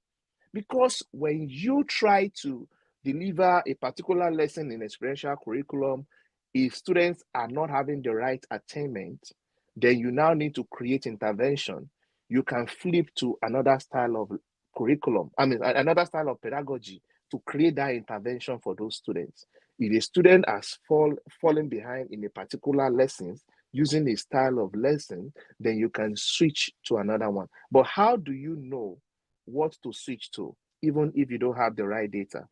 Because when you try to deliver a particular lesson in experiential curriculum, if students are not having the right attainment, then you now need to create intervention. You can flip to another style of curriculum, another style of pedagogy to create that intervention for those students. If a student has fallen behind in a particular lesson using a style of lesson, then you can switch to another one. But how do you know what to switch to, even if you don't have the right data?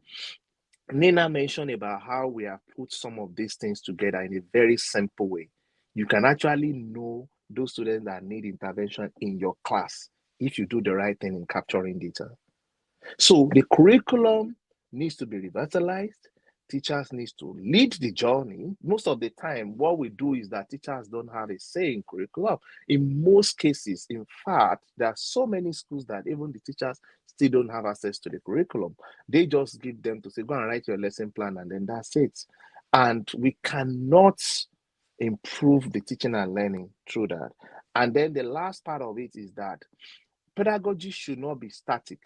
Nina mentioned about how we have put some of these things together in a very simple way. You can actually know those students that need intervention in your class if you do the right thing in capturing data. So the curriculum needs to be revitalized. Teachers need to lead the journey. Most of the time, what we do is that teachers don't have a say in curriculum. In most cases, in fact, there are so many schools that even the teachers still don't have access to the curriculum. They just give them to say, go and write your lesson plan, and then that's it. And we cannot improve the teaching and learning through that. And then the last part of it is that pedagogy should not be static.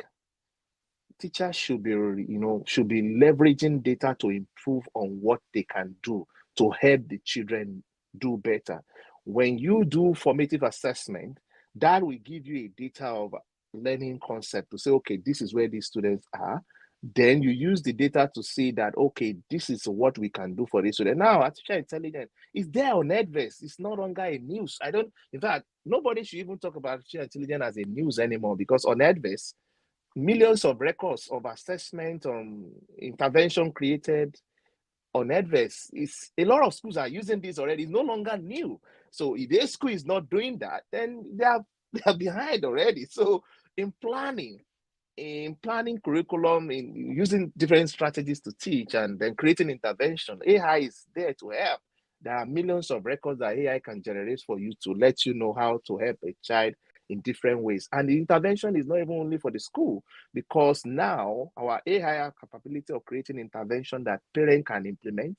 Teachers should be leveraging data to improve on what they can do to help the children do better. When you do formative assessment, that will give you a data of learning concept to say, okay, this is where these students are. Then you use the data to say that, okay, this is what we can do for this student. Now, artificial intelligence is there on Edverse. It's no longer a news. In fact, nobody should even talk about artificial intelligence as a news anymore, because on Edverse, millions of records of assessment intervention created on Edverse. Is a lot of schools are using this already. It's no longer new. So if a school is not doing that, then they are behind already. So in planning curriculum, in using different strategies to teach, and then creating intervention, AI is there to help. There are millions of records that AI can generate for you to let you know how to help a child in different ways. And the intervention is not even only for the school, because now our AI have capability of creating intervention that parent can implement,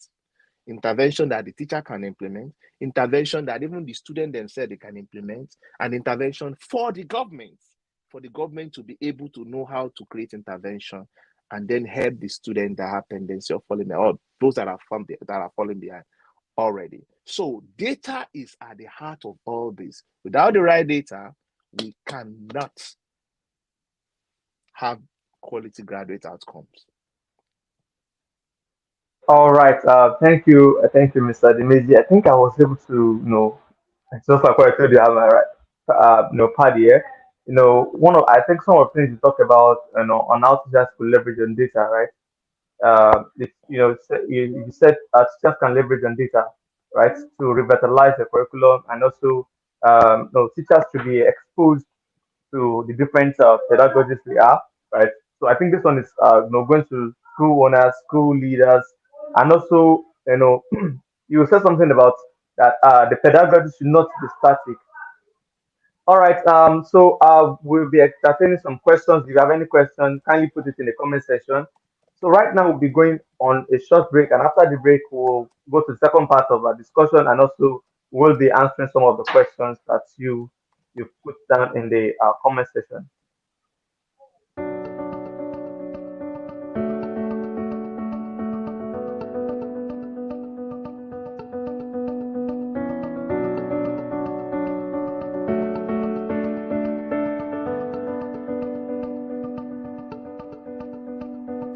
intervention that the teacher can implement, intervention that even the student themselves they can implement, and intervention for the government to be able to know how to create intervention and then help the student that have tendency of falling behind, or those that are falling behind already. So data is at the heart of all this. Without the right data, we cannot have quality graduate outcomes. All right. Thank you, Mr. Dimeji. I think I was able to, so far, quite told you I have my right, part here. One of I think some of the things you talk about, on how teachers could leverage on data, right? You said teachers can leverage on data, right, to revitalize the curriculum, and also, teachers should be exposed to the different pedagogies we have, right? So I think this one is going to school owners, school leaders, and also, you said something about that the pedagogy should not be static. All right. So we'll be entertaining some questions. If you have any questions, kindly put it in the comment section. So right now we'll be going on a short break, and after the break, we'll go to the second part of our discussion, and also we'll be answering some of the questions that you put down in the comment section.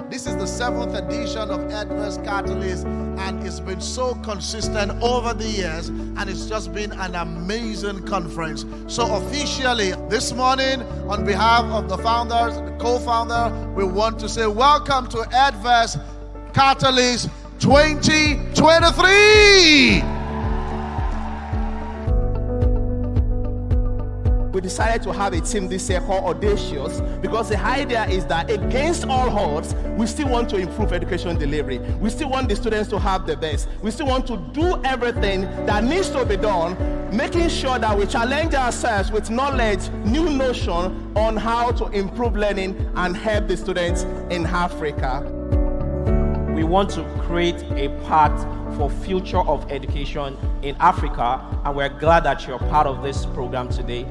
This is the seventh edition of Adverse Catalyst, and it's been so consistent over the years, and it's just been an amazing conference. So officially, this morning, on behalf of the founders, the co-founder, we want to say welcome to Adverse Catalyst 2023. We decided to have a team this year called Audacious, because the idea is that against all odds, we still want to improve education delivery. We still want the students to have the best. We still want to do everything that needs to be done, making sure that we challenge ourselves with knowledge, new notion on how to improve learning and help the students in Africa. We want to create a path for future of education in Africa, and we're glad that you're part of this program today.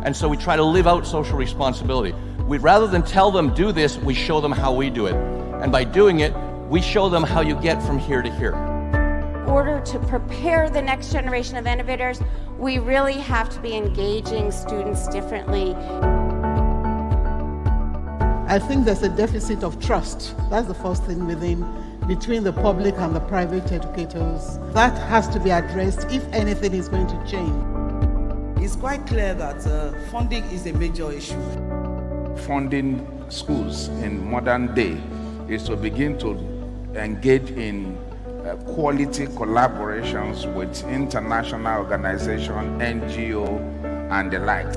And so we try to live out social responsibility. Rather than tell them do this, we show them how we do it. And by doing it, we show them how you get from here to here. In order to prepare the next generation of innovators, we really have to be engaging students differently. I think there's a deficit of trust. That's the first thing between the public and the private educators. That has to be addressed if anything is going to change. It's quite clear that funding is a major issue. Funding schools in modern day is to begin to engage in quality collaborations with international organizations, NGO, and the like.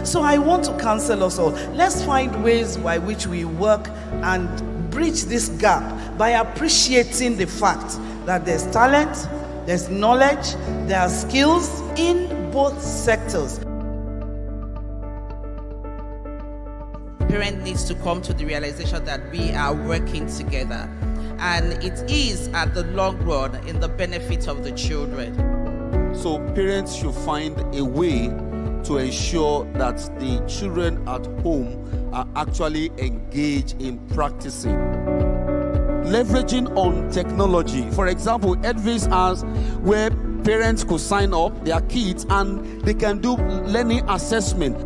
So I want to counsel us all. Let's find ways by which we work and bridge this gap by appreciating the fact that there's talent, there's knowledge, there are skills in both sectors. Parent needs to come to the realization that we are working together, and it is at the long run in the benefit of the children. So parents should find a way to ensure that the children at home are actually engaged in practicing. Leveraging on technology. For example, Edvis has where parents could sign up their kids and they can do learning assessment.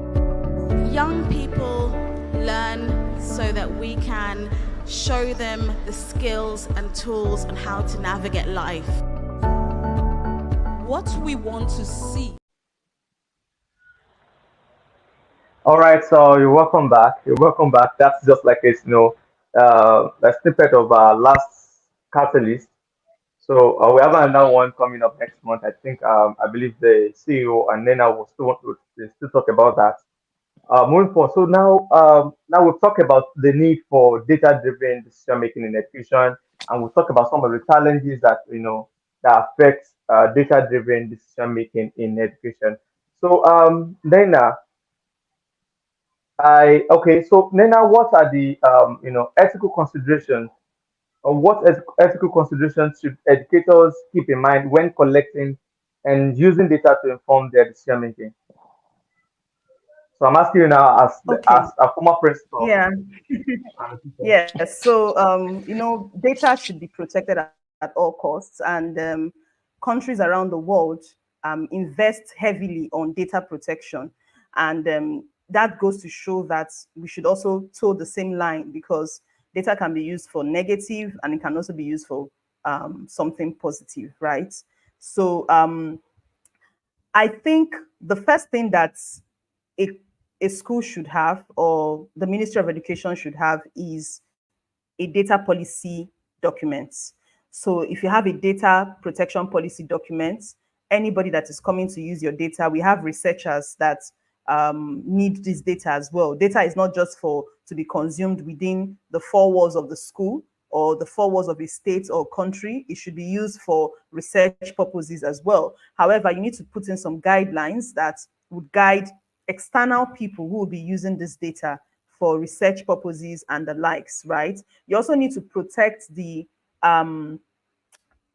Young people learn so that we can show them the skills and tools on how to navigate life. What we want to see. All right, so you're welcome back. That's just like it's a snippet of our last catalyst. So we have another one coming up next month. I think I believe the CEO and Nena will still talk about that. Moving forward, so now we'll talk about the need for data-driven decision making in education, and we'll talk about some of the challenges that that affect data-driven decision making in education. So Nena. So Nena, what are the ethical considerations, or what ethical considerations should educators keep in mind when collecting and using data to inform their decision making? So I'm asking you now as a former principal. Yeah. Yes. So data should be protected at all costs, and countries around the world invest heavily on data protection, and that goes to show that we should also toe the same line, because data can be used for negative and it can also be used for something positive, right? So I think the first thing that a school should have, or the Ministry of Education should have, is a data policy document. So if you have a data protection policy document, anybody that is coming to use your data, we have researchers that need this data as well. Data is not just for to be consumed within the four walls of the school or the four walls of a state or country. It should be used for research purposes as well. However, you need to put in some guidelines that would guide external people who will be using this data for research purposes and the likes, right? You also need to protect the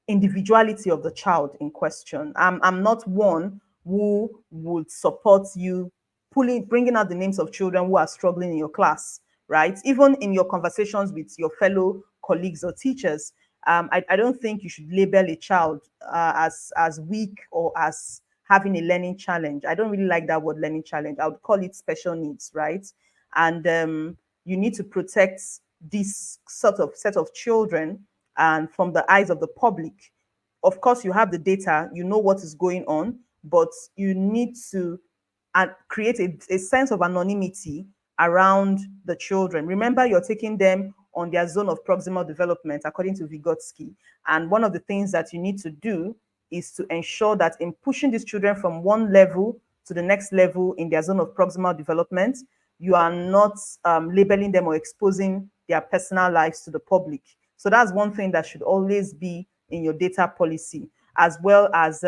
individuality of the child in question. I'm not one who would support you bringing out the names of children who are struggling in your class, right? Even in your conversations with your fellow colleagues or teachers, I don't think you should label a child as weak or as having a learning challenge. I don't really like that word learning challenge. I would call it special needs, right? And you need to protect this sort of set of children and from the eyes of the public. Of course, you have the data, you know what is going on, but you need to create a sense of anonymity around the children. Remember, you're taking them on their zone of proximal development, according to Vygotsky. And one of the things that you need to do is to ensure that in pushing these children from one level to the next level in their zone of proximal development, you are not labeling them or exposing their personal lives to the public. So that's one thing that should always be in your data policy, as well as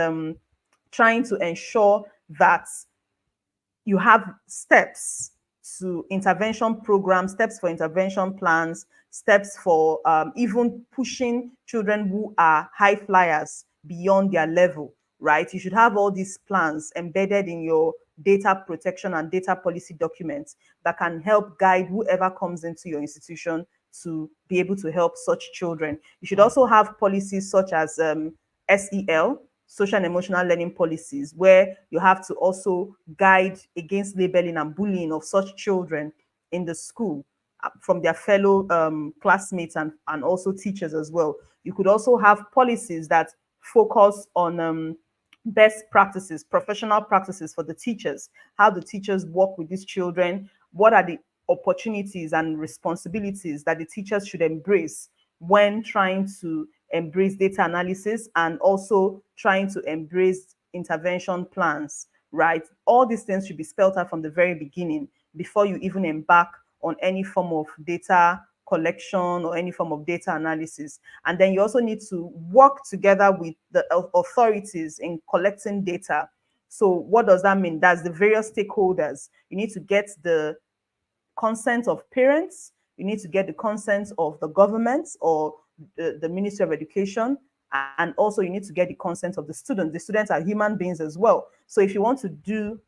trying to ensure that you have steps to intervention programs, steps for intervention plans, steps for even pushing children who are high flyers beyond their level, right? You should have all these plans embedded in your data protection and data policy documents that can help guide whoever comes into your institution to be able to help such children. You should also have policies such as SEL, social and emotional learning policies, where you have to also guide against labeling and bullying of such children in the school from their fellow classmates and also teachers as well. You could also have policies that focus on best practices, professional practices for the teachers, how the teachers work with these children, what are the opportunities and responsibilities that the teachers should embrace when trying to embrace data analysis and also trying to embrace intervention plans, right? All these things should be spelled out from the very beginning before you even embark on any form of data collection or any form of data analysis. And then you also need to work together with the authorities in collecting data. So what does that mean? That's the various stakeholders. You need to get the consent of parents, you need to get the consent of the government or the Ministry of Education, and also you need to get the consent of the students. The students are human beings as well. So if you want to do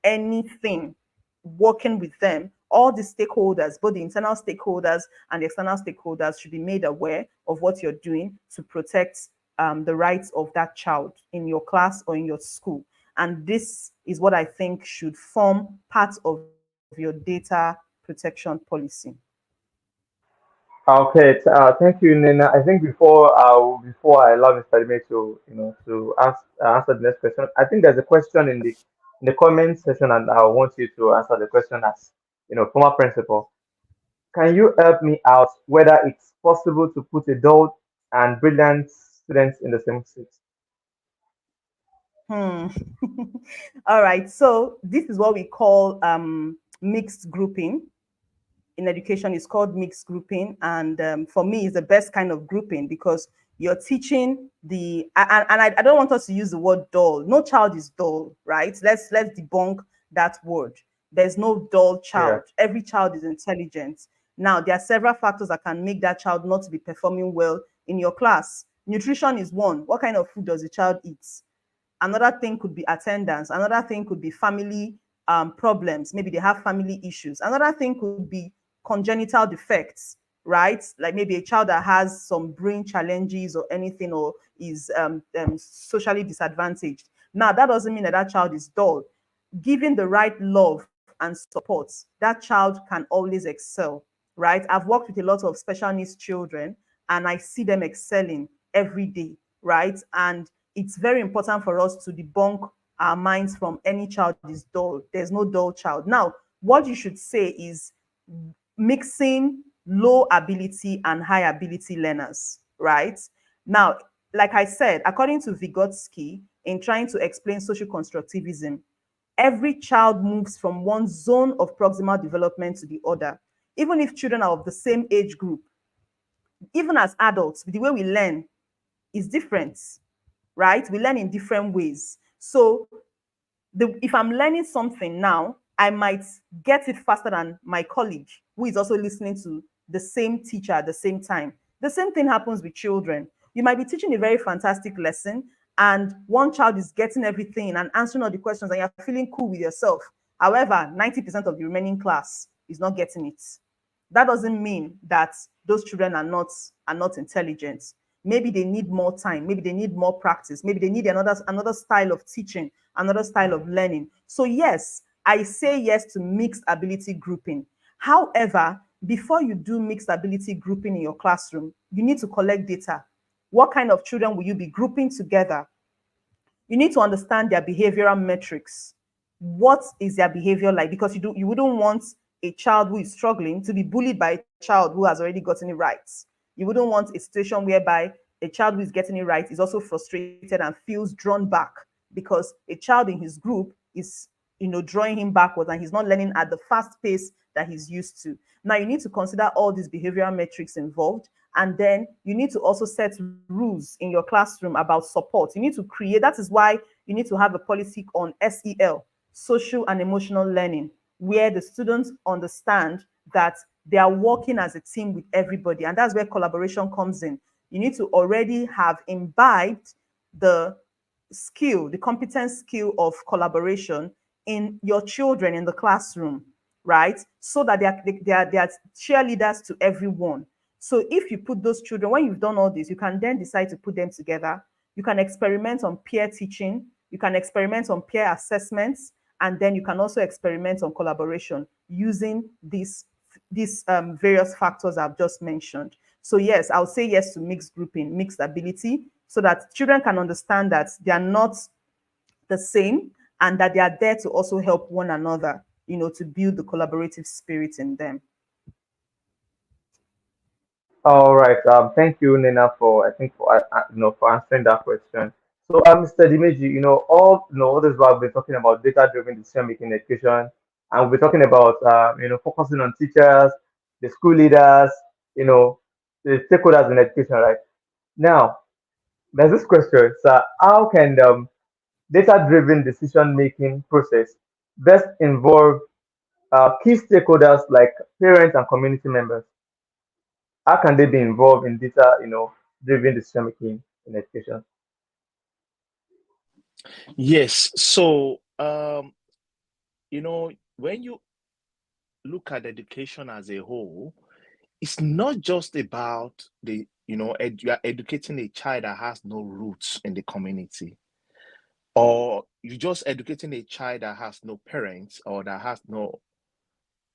anything working with them, all the stakeholders, both the internal stakeholders and the external stakeholders, should be made aware of what you're doing to protect the rights of that child in your class or in your school. And this is what I think should form part of your data protection policy. Okay, thank you, Nina. I think before I allow Mr. Ime to answer the next question, I think there's a question in the comment section, and I want you to answer the question as former principal. Can you help me out whether it's possible to put a dull and brilliant students in the same seat? All right. So this is what we call mixed grouping. In education, it's called mixed grouping, and for me, it's the best kind of grouping because you're teaching I don't want us to use the word dull. No child is dull, right? Let's debunk that word. There's no dull child. Yeah. Every child is intelligent. Now, there are several factors that can make that child not to be performing well in your class. Nutrition is one. What kind of food does the child eat? Another thing could be attendance. Another thing could be family problems. Maybe they have family issues. Another thing could be congenital defects, right? Like maybe a child that has some brain challenges or anything, or is socially disadvantaged. Now, that doesn't mean that that child is dull. Given the right love and support, that child can always excel, right? I've worked with a lot of special needs children and I see them excelling every day, right? And it's very important for us to debunk our minds from any child is dull. There's no dull child. Now, what you should say is mixing low ability and high ability learners, right? Now, like I said, according to Vygotsky, in trying to explain social constructivism, Every child moves from one zone of proximal development to the other. Even if children are of the same age group, even as adults, the way we learn is different, right? We learn in different ways. So if I'm learning something now, I might get it faster than my colleague who is also listening to the same teacher at the same time. The same thing happens with children. You might be teaching a very fantastic lesson, and one child is getting everything and answering all the questions, and you're feeling cool with yourself. However, 90% of the remaining class is not getting it. That doesn't mean that those children are not intelligent. Maybe they need more time, maybe they need more practice, maybe they need another style of teaching, another style of learning. So yes, I say yes to mixed ability grouping. However, before you do mixed ability grouping in your classroom, you need to collect data. What kind of children will you be grouping together? You need to understand their behavioral metrics. What is their behavior like? Because you wouldn't want a child who is struggling to be bullied by a child who has already gotten it right. You wouldn't want a situation whereby a child who is getting it right is also frustrated and feels drawn back because a child in his group is drawing him backwards and he's not learning at the fast pace that he's used to. Now you need to consider all these behavioral metrics involved, and then you need to also set rules in your classroom about support. You need to create, that is why you need to have a policy on SEL, social and emotional learning, where the students understand that they are working as a team with everybody. And that's where collaboration comes in. You need to already have imbibed the skill, the competence skill of collaboration in your children in the classroom, right? So that they are cheerleaders to everyone. So if you put those children, when you've done all this, you can then decide to put them together. You can experiment on peer teaching. You can experiment on peer assessments. And then you can also experiment on collaboration using these various factors I've just mentioned. So yes, I'll say yes to mixed grouping, mixed ability, so that children can understand that they are not the same and that they are there to also help one another, to build the collaborative spirit in them. All right. Thank you, Nina, for I think for for answering that question. So, Mr. Dimeji, all this while we're talking about data-driven decision-making in education, and we're talking about focusing on teachers, the school leaders, you know, the stakeholders in education, right? Now, there's this question, so how can data-driven decision-making process best involve key stakeholders like parents and community members? How can they be involved in data, driven decision making in education? Yes. So, when you look at education as a whole, it's not just about you are educating a child that has no roots in the community, or you just educating a child that has no parents or that has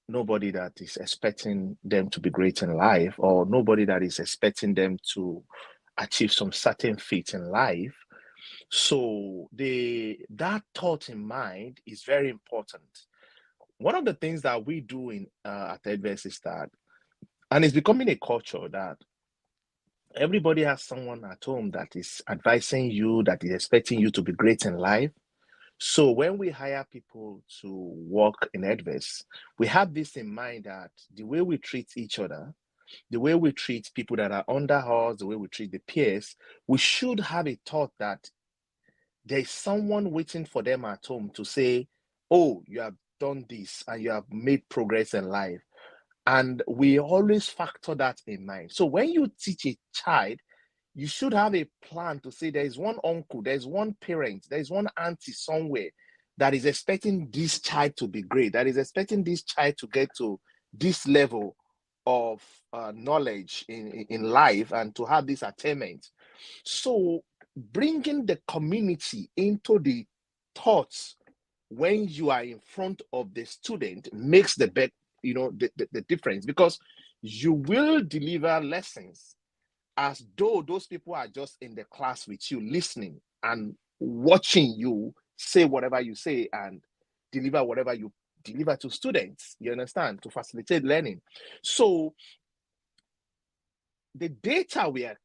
nobody that is expecting them to be great in life, or nobody that is expecting them to achieve some certain feat in life. So that thought in mind is very important. One of the things that we do in at Edverse is that, and it's becoming a culture, that everybody has someone at home that is advising you, that is expecting you to be great in life. So when we hire people to work in Edverse, we have this in mind, that the way we treat each other, the way we treat people that are under us, the way we treat the peers, we should have a thought that there's someone waiting for them at home to say, oh, you have done this and you have made progress in life. And we always factor that in mind. So when you teach a child, you should have a plan to say there's one uncle, there's one parent, there's one auntie somewhere that is expecting this child to be great, that is expecting this child to get to this level of knowledge in life and to have this attainment. So bringing the community into the thoughts when you are in front of the student makes the difference, because you will deliver lessons as though those people are just in the class with you, listening and watching you say whatever you say and deliver whatever you deliver to students, you understand, to facilitate learning. So the data we are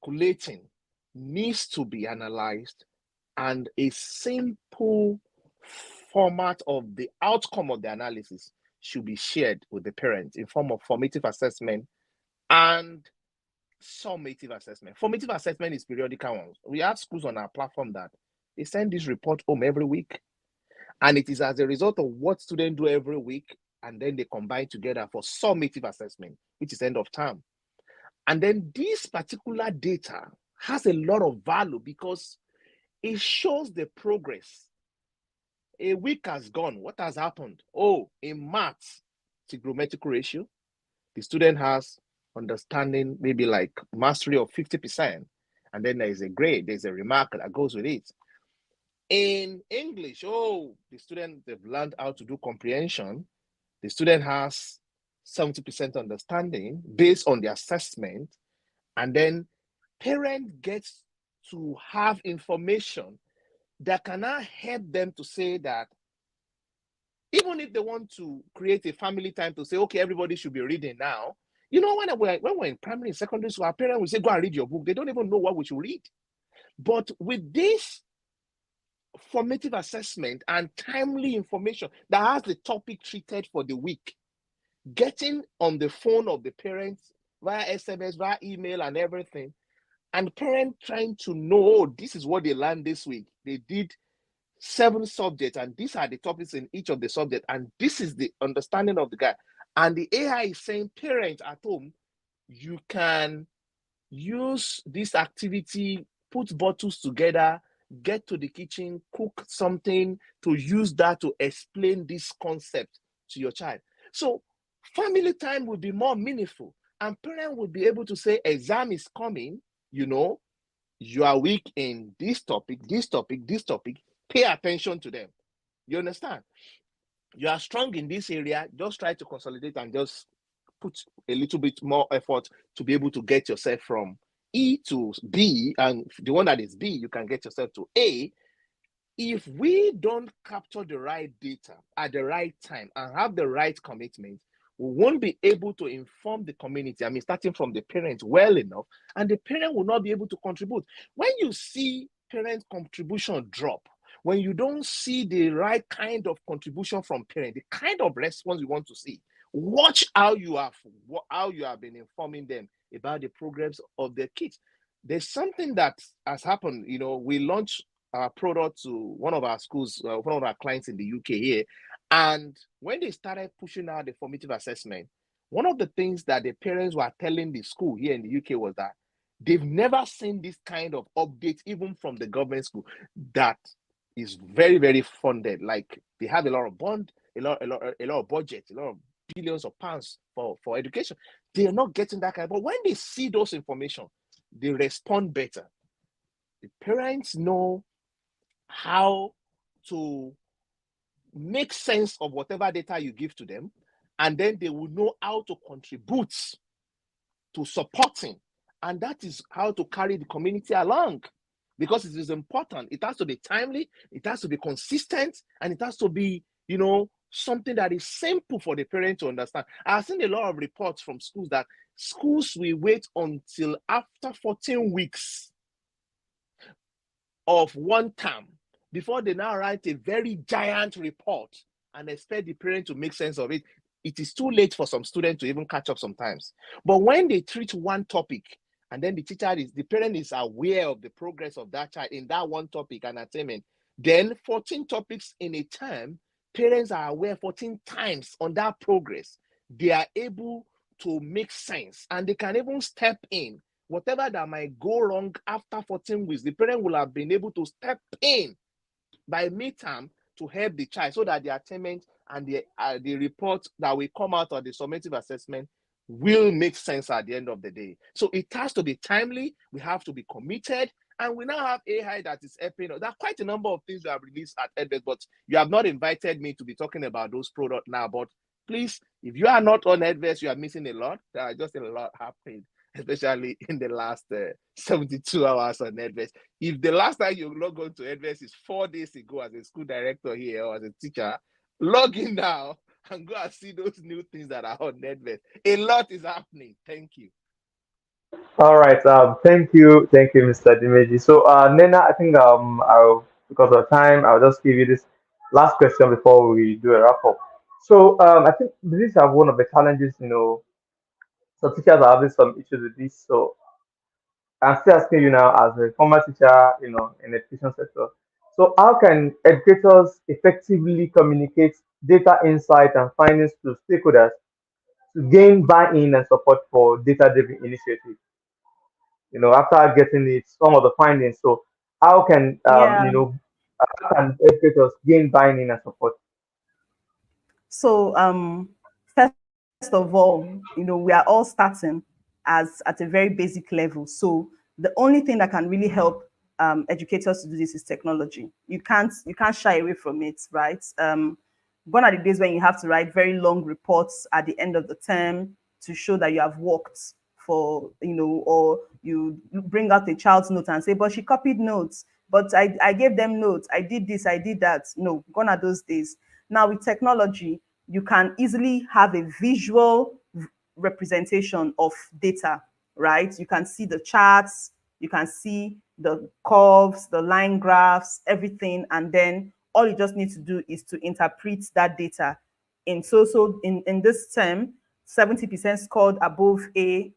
collating needs to be analyzed, and a simple format of the outcome of the analysis should be shared with the parents in form of formative assessment and summative assessment. Formative assessment is periodical ones. We have schools on our platform that they send this report home every week, and it is as a result of what students do every week, and then they combine together for summative assessment, which is end of term. And then this particular data has a lot of value because it shows the progress. A week has gone. What has happened? Oh, in maths, trigonometric ratio, the student has understanding, maybe like mastery of 50%. And then there is a grade, there's a remark that goes with it. In English, oh, the student, they've learned how to do comprehension. The student has 70% understanding based on the assessment. And then parent gets to have information that can now help them to say that even if they want to create a family time to say, okay, everybody should be reading now. You know, when we're in primary and secondary school, our parents will say, go and read your book. They don't even know what we should read. But with this formative assessment and timely information that has the topic treated for the week, getting on the phone of the parents via SMS, via email and everything, and parents trying to know, oh, this is what they learned this week. They did 7 subjects, and these are the topics in each of the subjects, and this is the understanding of the guy. And the AI is saying, parents at home, you can use this activity, put bottles together, get to the kitchen, cook something to use that to explain this concept to your child. So family time will be more meaningful, and parents will be able to say, exam is coming, you know, you are weak in this topic, this topic, this topic, pay attention to them. You understand? You are strong in this area, just try to consolidate and just put a little bit more effort to be able to get yourself from E to B, and the one that is B, you can get yourself to A. If we don't capture the right data at the right time and have the right commitment, we won't be able to inform the community. I mean, starting from the parents well enough, and the parent will not be able to contribute. When you see parent contribution drop, when you don't see the right kind of contribution from parents, the kind of response you want to see, watch how you have been informing them about the progress of their kids. There's something that has happened. You know, we launched our product to one of our schools, one of our clients in the UK here, and when they started pushing out the formative assessment, one of the things that the parents were telling the school here in the UK was that they've never seen this kind of update, even from the government school, that is very, very funded. Like, they have a lot of bond, a lot of budget, a lot of billions of pounds for education. They are not getting that kind. But when they see those information, they respond better. The parents know how to make sense of whatever data you give to them, and then they will know how to contribute to supporting, and that is how to carry the community along, because it is important. It has to be timely, it has to be consistent, and it has to be, you know, something that is simple for the parent to understand. I've seen a lot of reports from schools that schools will wait until after 14 weeks of one term before they now write a very giant report and expect the parent to make sense of it. It is too late for some students to even catch up sometimes. But when they treat one topic, and then the parent is aware of the progress of that child in that one topic and attainment, then 14 topics in a term, parents are aware 14 times on that progress. They are able to make sense, and they can even step in. Whatever that might go wrong after 14 weeks, the parent will have been able to step in by midterm to help the child, so that the attainment and the report that will come out of the summative assessment will make sense at the end of the day. So it has to be timely, we have to be committed, and we now have AI that is helping us. There are quite a number of things we have released at EdVest, but you have not invited me to be talking about those products now. But please, if you are not on EdVest, you are missing a lot. There are just a lot happening, especially in the last 72 hours on EdVest. If the last time you log on to EdVest is 4 days ago as a school director here or as a teacher, log in now and go and see those new things that are on EdVest. A lot is happening. Thank you. All right. Thank you, Mr. Dimeji. So, Nena, I think because of time, I'll just give you this last question before we do a wrap up. So I think these are one of the challenges. Some teachers are having some issues with this. So I'm still asking you now, as a former teacher, in the education sector. So how can educators effectively communicate data insight and findings to stakeholders to gain buy-in and support for data-driven initiatives? After getting it, some of the findings. So how can Yeah. how can educators gain buy-in and support? So, first of all, we are all starting as at a very basic level. So the only thing that can really help educators to do this is technology. You can't shy away from it, right? Gone are the days when you have to write very long reports at the end of the term to show that you have worked for, or you bring out a child's note and say, but she copied notes, but I gave them notes, I did this, I did that. No, gone are those days. Now with technology, you can easily have a visual representation of data, right? You can see the charts, you can see the curves, the line graphs, everything, and then all you just need to do is to interpret that data. In this term, 70% scored above 50%,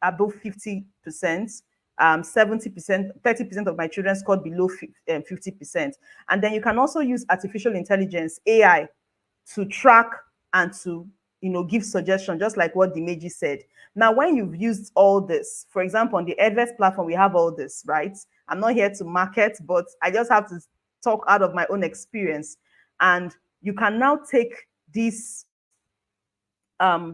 70%, 30% of my children scored below 50%. And then you can also use artificial intelligence, AI, to track and to give suggestions, just like what Dimeji said. Now, when you've used all this, for example, on the Edverse platform, we have all this, right? I'm not here to market, but I just have to talk out of my own experience. And you can now take these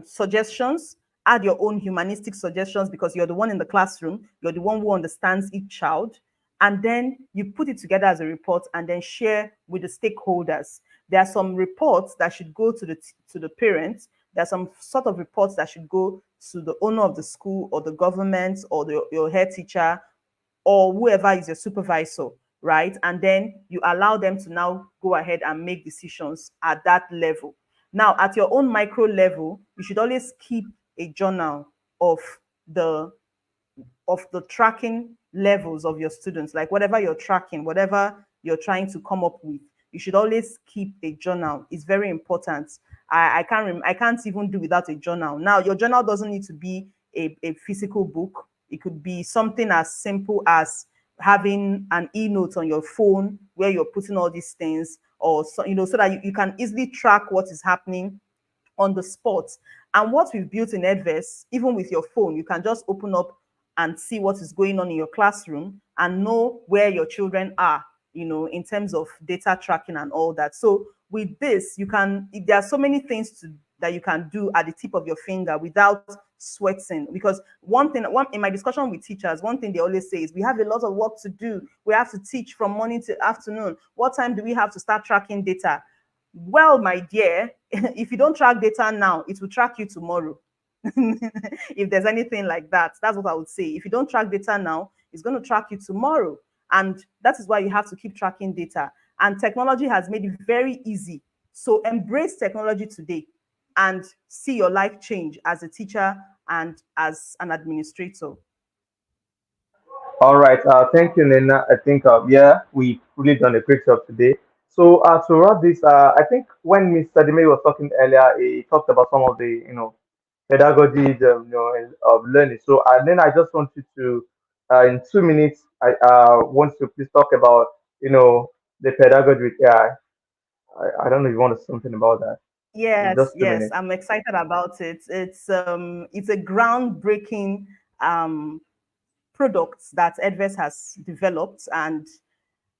suggestions, add your own humanistic suggestions, because you're the one in the classroom, you're the one who understands each child, and then you put it together as a report and then share with the stakeholders. There are some reports that should go to the parents. There are some sort of reports that should go to the owner of the school or the government or your head teacher or whoever is your supervisor, right? And then you allow them to now go ahead and make decisions at that level. Now, at your own micro level, you should always keep a journal of the tracking levels of your students, like whatever you're tracking, whatever you're trying to come up with, you should always keep a journal. It's very important. I can't even do without a journal. Now, your journal doesn't need to be a physical book. It could be something as simple as having an e-note on your phone where you're putting all these things, or so that you can easily track what is happening on the spot. And what we've built in Edverse, even with your phone, you can just open up and see what is going on in your classroom and know where your children are, in terms of data tracking and all that. So with this, there are so many things that you can do at the tip of your finger without sweating. Because in my discussion with teachers, one thing they always say is, we have a lot of work to do. We have to teach from morning to afternoon. What time do we have to start tracking data? Well, my dear, if you don't track data now, it will track you tomorrow. If there's anything like that, that's what I would say. If you don't track data now, it's going to track you tomorrow. And that is why you have to keep tracking data. And technology has made it very easy. So embrace technology today and see your life change as a teacher and as an administrator. All right. Thank you, Nina. I think, yeah, we've really done a great job today. So, to wrap this, I think when Mr. Dime was talking earlier, he talked about some of the, pedagogies, of learning. So, and then I just want you to, in 2 minutes, I want you to please talk about, the pedagogy with AI. I don't know if you want to say something about that. In Yes, just two yes, minutes. I'm excited about it. It's a groundbreaking product that Edverse has developed. And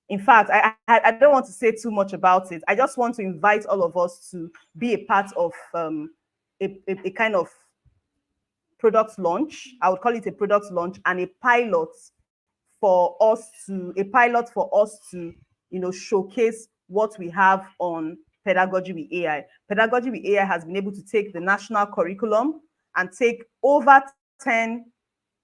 in fact, I don't want to say too much about it. I just want to invite all of us to be a part of a kind of product launch. I would call it a product launch and a pilot for us to showcase what we have on pedagogy with AI. Pedagogy with AI has been able to take the national curriculum and take over 10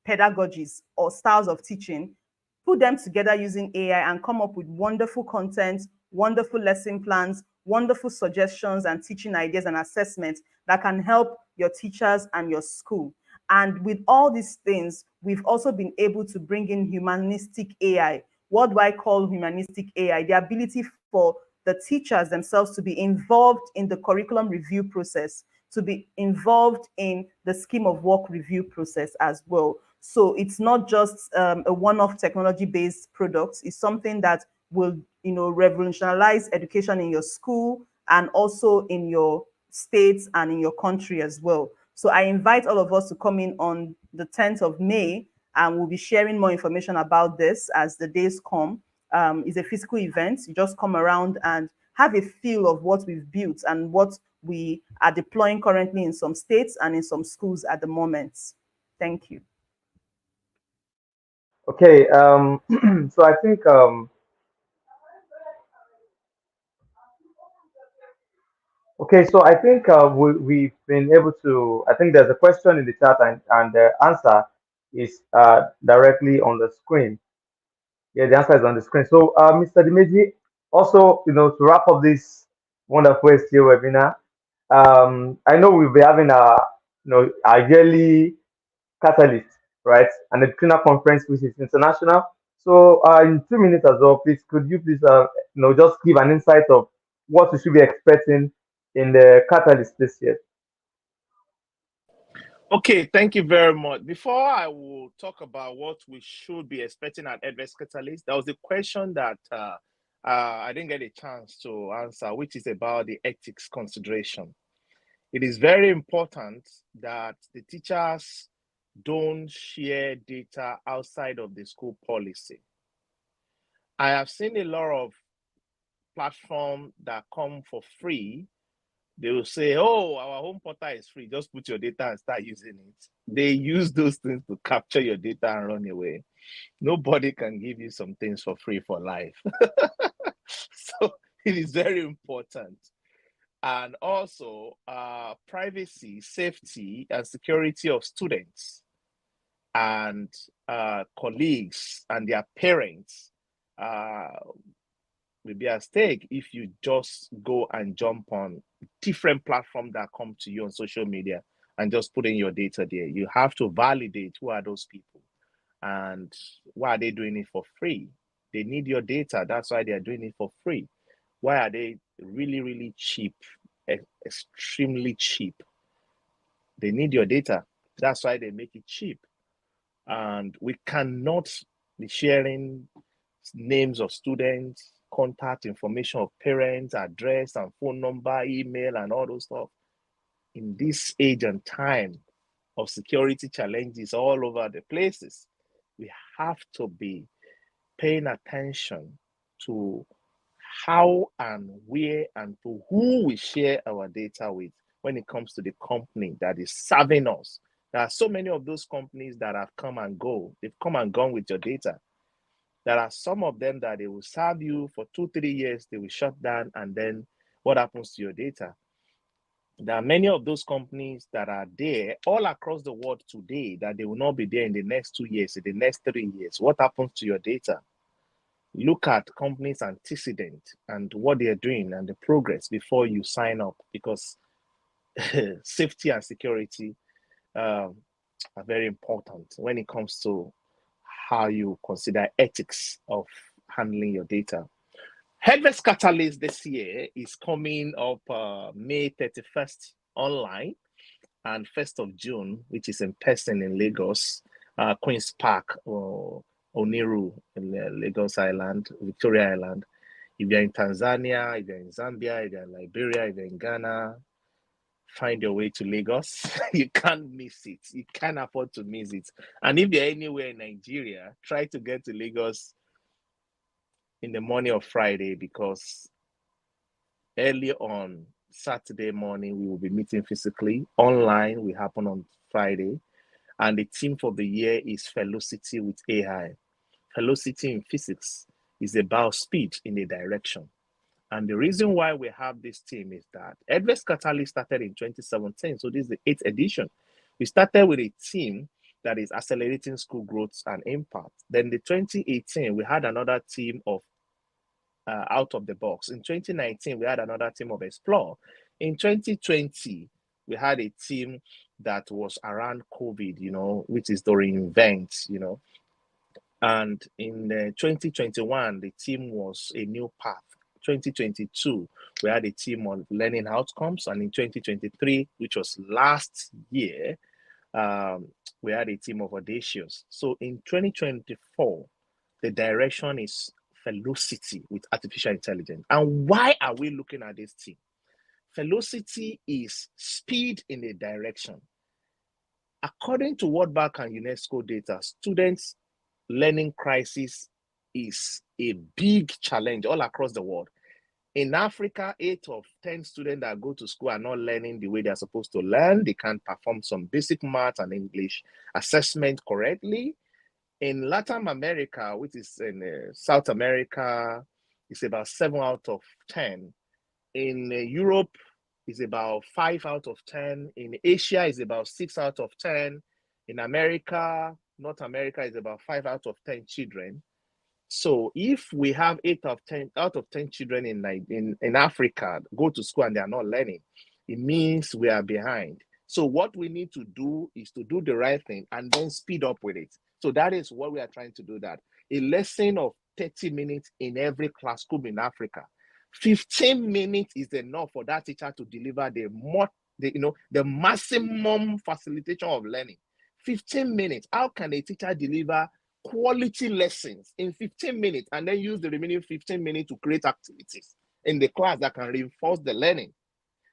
pedagogies or styles of teaching, put them together using AI and come up with wonderful content, wonderful lesson plans, wonderful suggestions and teaching ideas and assessments that can help your teachers and your school. And with all these things, we've also been able to bring in humanistic AI. What do I call humanistic AI? The ability for the teachers themselves to be involved in the curriculum review process, to be involved in the scheme of work review process as well. So it's not just a one-off technology-based product. It's something that will, revolutionize education in your school and also in your states and in your country as well. So I invite all of us to come in on the 10th of May, and we'll be sharing more information about this as the days come. It's a physical event. You just come around and have a feel of what we've built and what we are deploying currently in some states and in some schools at the moment. Thank you. Okay, so I think we've been able to. I think there's a question in the chat, and the answer is directly on the screen. Yeah, the answer is on the screen. So, Mr. Dimeji, also, to wrap up this wonderful SGA webinar, I know we'll be having our yearly catalyst, right? And a trainer conference, which is international. So, in 2 minutes as well, please, could you please, just give an insight of what we should be expecting in the catalyst this year? Okay, thank you very much. Before I will talk about what we should be expecting at Edvest Catalyst, there was a question that I didn't get a chance to answer, which is about the ethics consideration. It is very important that the teachers don't share data outside of the school policy. I have seen a lot of platforms that come for free. They will say, oh, our home portal is free. Just put your data and start using it. They use those things to capture your data and run away. Nobody can give you some things for free for life. So it is very important. And also privacy, safety, and security of students and colleagues and their parents will be at stake if you just go and jump on different platforms that come to you on social media and just put in your data there. You have to validate who are those people and why are they doing it for free. They need your data. That's why they are doing it for free. Why are they really, really cheap, extremely cheap? They need your data. That's why they make it cheap. And we cannot be sharing names of students, contact information of parents, address and phone number, email, and all those stuff. In this age and time of security challenges all over the places, we have to be paying attention to how and where and to who we share our data with when it comes to the company that is serving us. There are so many of those companies that have come and go. They've come and gone with your data. There are some of them that they will serve you for 2-3 years, they will shut down, and then what happens to your data? There are many of those companies that are there all across the world today that they will not be there in the next 2 years, in the next 3 years. What happens to your data? Look at companies' antecedent and what they are doing and the progress before you sign up, because safety and security are very important when it comes to how you consider ethics of handling your data. Edvest Catalyst this year is coming up May 31st online and 1st of June, which is in person in Lagos, Queen's Park, or Oniru in Lagos Island, Victoria Island. If you're in Tanzania, if you're in Zambia, if you're in Liberia, if you're in Ghana, find your way to Lagos. You can't miss it. You can't afford to miss it. And if you're anywhere in Nigeria, try to get to Lagos in the morning of Friday, because early on Saturday morning, we will be meeting physically. Online will happen on Friday. And the theme for the year is Velocity with AI. Velocity in physics is about speed in a direction. And the reason why we have this team is that Edvest Catalyst started in 2017. So this is the 8th edition. We started with a team that is accelerating school growth and impact. Then in 2018, we had another team of out of the box. In 2019, we had another team of explore. In 2020, we had a team that was around COVID, which is to reinvent, And in 2021, the team was a new path, 2022, we had a team on learning outcomes. And in 2023, which was last year, we had a team of audacious. So in 2024, the direction is velocity with artificial intelligence. And why are we looking at this team? Velocity is speed in a direction. According to World Bank and UNESCO data, students' learning crisis is a big challenge all across the world. In Africa, 8 of 10 students that go to school are not learning the way they're supposed to learn. They can't perform some basic math and English assessment correctly. In Latin America, which is in South America, it's about 7 out of 10. In Europe, it's about 5 out of 10. In Asia, it's about 6 out of 10. In America, North America, is about 5 out of 10 children. So if we have 8 out of 10 children in Africa go to school and they are not learning, it means we are behind. So what we need to do is to do the right thing and then speed up with it. So that is what we are trying to do. That a lesson of 30 minutes in every classroom in Africa, 15 minutes is enough for that teacher to deliver the maximum facilitation of learning. 15 minutes. How can a teacher deliver quality lessons in 15 minutes and then use the remaining 15 minutes to create activities in the class that can reinforce the learning?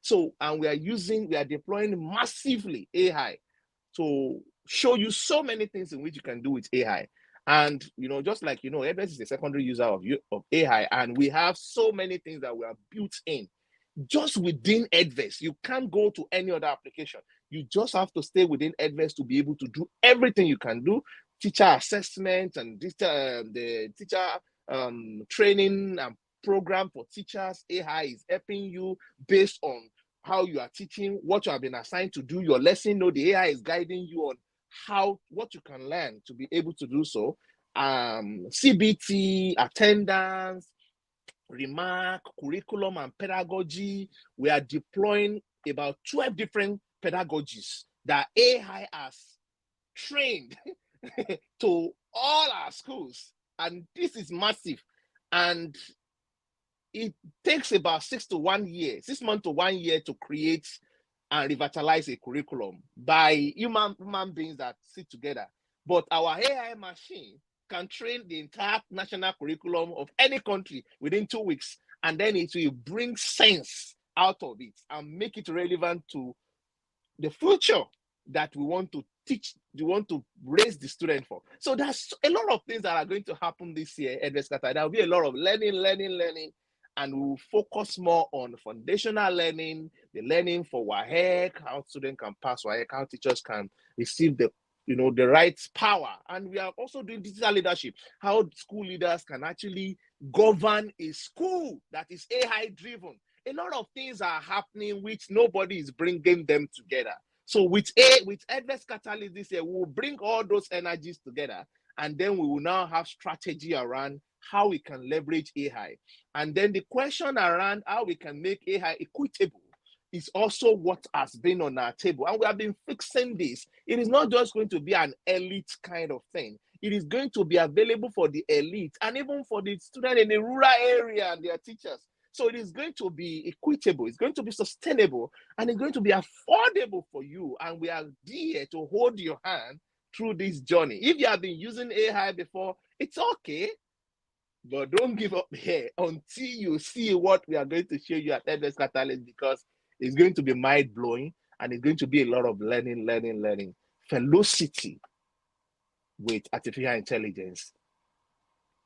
So, and we are deploying massively AI to show you so many things in which you can do with AI. And, just like, Edwards is a secondary user of AI, and we have so many things that we have built in just within Edverse. You can't go to any other application. You just have to stay within Edverse to be able to do everything you can do. Teacher assessment and the teacher training and program for teachers. AI is helping you based on how you are teaching, what you have been assigned to do, your lesson. The AI is guiding you on what you can learn to be able to do so. CBT, attendance, remark, curriculum, and pedagogy. We are deploying about 12 different pedagogies that AI has trained to all our schools. And this is massive. And it takes about 6 months to 1 year to create and revitalize a curriculum by human beings that sit together. But our AI machine can train the entire national curriculum of any country within 2 weeks, and then it will bring sense out of it and make it relevant to the future that we want to teach, we want to raise the student for. So there's a lot of things that are going to happen this year at Edverse. There will be a lot of learning, and we'll focus more on foundational learning, the learning for WAEC, how students can pass WAEC, how teachers can receive the right power. And we are also doing digital leadership, how school leaders can actually govern a school that is AI driven. A lot of things are happening which nobody is bringing them together. So with Edverse Catalyst this year, we will bring all those energies together, and then we will now have strategy around how we can leverage AI. And then the question around how we can make AI equitable is also what has been on our table. And we have been fixing this. It is not just going to be an elite kind of thing. It is going to be available for the elite and even for the student in the rural area and their teachers. So it is going to be equitable, it's going to be sustainable, and it's going to be affordable for you. And we are there to hold your hand through this journey. If you have been using AI before, it's okay, but don't give up here until you see what we are going to show you at Edverse Catalyst, because it's going to be mind-blowing, and it's going to be a lot of learning. Velocity with artificial intelligence.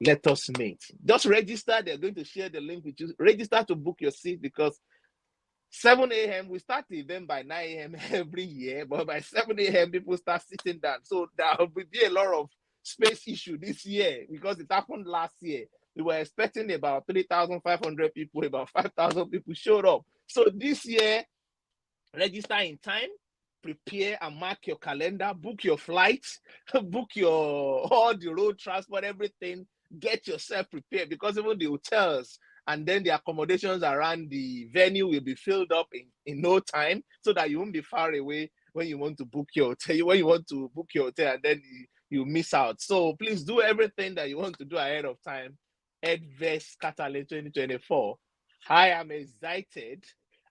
Let us meet. Just register. They're going to share the link with you. Register to book your seat, because 7 a.m. we start the event by 9 a.m. every year, but by 7 a.m. people start sitting down. So there will be a lot of space issue this year, because it happened last year. We were expecting about 3,500 people, about 5,000 people showed up. So this year, register in time, prepare and mark your calendar, book your flights, book all the road transport, everything. Get yourself prepared, because even the hotels and then the accommodations around the venue will be filled up in no time, so that you won't be far away when you want to book your hotel, and then you miss out. So please do everything that you want to do ahead of time. EdVest Catalyst 2024. I am excited,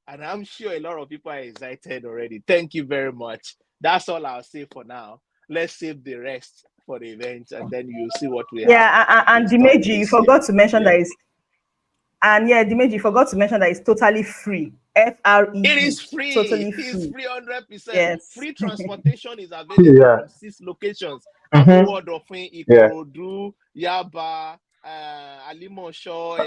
and I'm sure a lot of people are excited already. Thank you very much. That's all I'll say for now. Let's save the rest for the event, and then you'll see what we have. Yeah, and Dimeji, you forgot to mention that it's Dimeji, you forgot to mention that it's totally free. FREE. It is free. Totally It's free. free 100%. Yes. Free transportation is available Yeah. from 6 locations. Mhm. Abuwadofin, Yeah. Ikorodu, Yaba, Alimosho,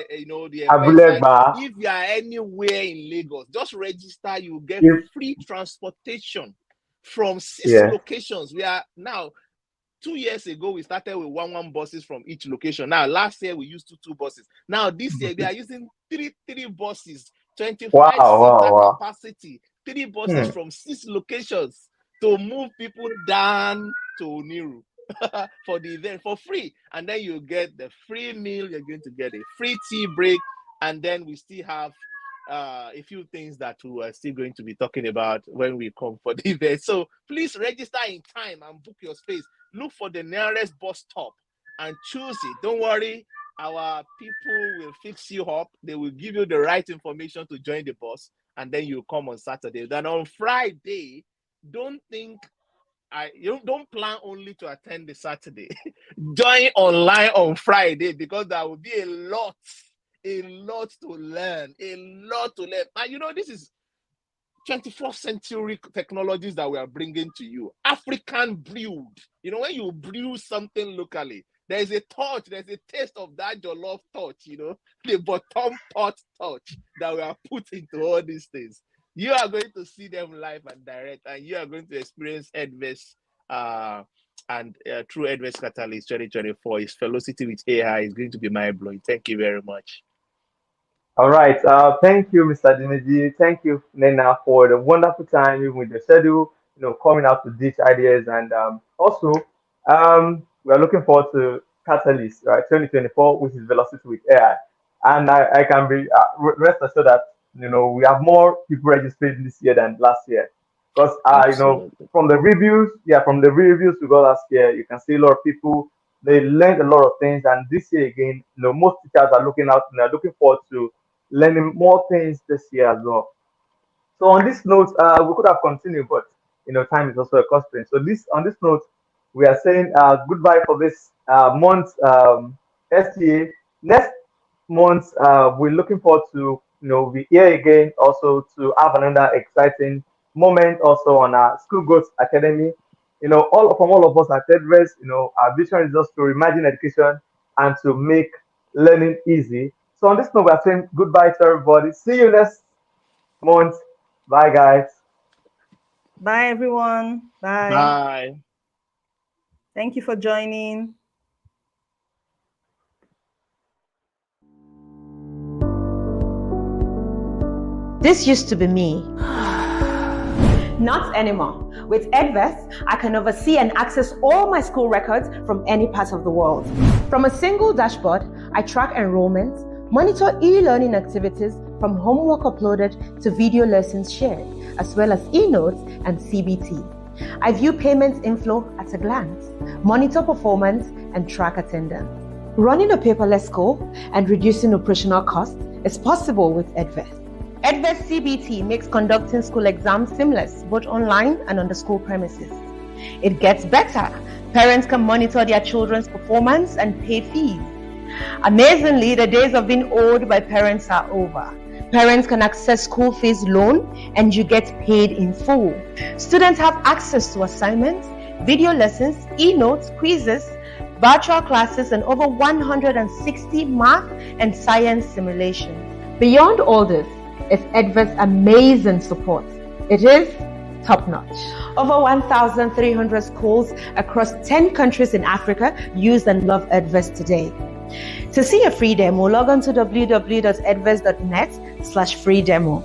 the Abule Embe. Ba. If you are anywhere in Lagos, just register. You get If- free transportation from 6 Yeah. locations. We are now 2 years ago, we started with one buses from each location. Now, last year we used two buses. Now, this year we are using three buses, 25 seater Wow. capacity, 3 buses Hmm. from 6 locations to move people down to Oniru for the event for free. And then you get the free meal, you're going to get a free tea break, and then we still have a few things that we are still going to be talking about when we come for the event. So please register in time and book your space. Look for the nearest bus stop and choose it. Don't worry, our people will fix you up. They will give you the right information to join the bus, and then you come on Saturday. Then on Friday, don't plan only to attend the Saturday. Join online on Friday, because there will be a lot to learn, And this is 21st century technologies that we are bringing to you. African brewed. When you brew something locally, there's a touch, there's a taste of that jollof touch, the bottom pot touch that we are put into all these things. You are going to see them live and direct, and you are going to experience EdVest and through EdVest Catalyst 2024. Its velocity with AI is going to be mind-blowing. Thank you very much. All right. Thank you, Mr. Dimeji. Thank you, Nena, for the wonderful time even with the schedule, coming out with these ideas. And also, we are looking forward to Catalyst, right, 2024, which is Velocity with AI. And I can be rest assured that, we have more people registered this year than last year. Because, Absolutely. from the reviews we got last year, you can see a lot of people, they learned a lot of things. And this year again, most teachers are looking forward to learning more things this year as well. So on this note, we could have continued, but time is also a constraint. So on this note, we are saying goodbye for this month, SGA. Next month, we're looking forward to be here again, also to have another exciting moment also on our School Growth Academy. All of us at TEDRES, our vision is just to reimagine education and to make learning easy. So on this note, we're saying goodbye to everybody. See you next month. Bye, guys. Bye, everyone. Bye. Bye. Thank you for joining. This used to be me. Not anymore. With EdVest, I can oversee and access all my school records from any part of the world. From a single dashboard, I track enrollments, monitor e-learning activities from homework uploaded to video lessons shared, as well as e-notes and CBT. I view payments inflow at a glance, monitor performance, and track attendance. Running a paperless school and reducing operational costs is possible with EdVest. EdVest CBT makes conducting school exams seamless, both online and on the school premises. It gets better. Parents can monitor their children's performance and pay fees. Amazingly, the days of being owed by parents are over. Parents can access school fees loan and you get paid in full. Students have access to assignments, video lessons, e-notes, quizzes, virtual classes, and over 160 math and science simulations. Beyond all this is EdVest's amazing support. It is top-notch. Over 1,300 schools across 10 countries in Africa use and love EdVest today. To see a free demo, log on to www.edvest.net/free demo.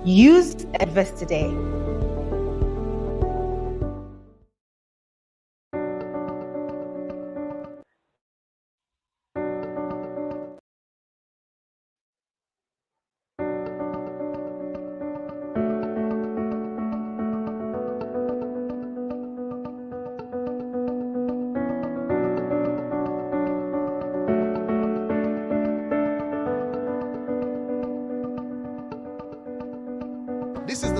Use EdVest today.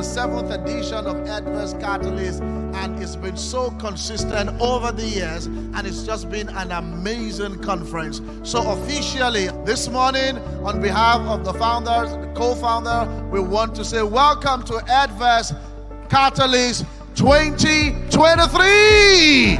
7th edition of Adverse Catalyst, and it's been so consistent over the years, and it's just been an amazing conference. So officially this morning, on behalf of the founders, the co-founder, we want to say welcome to Adverse Catalyst 2023.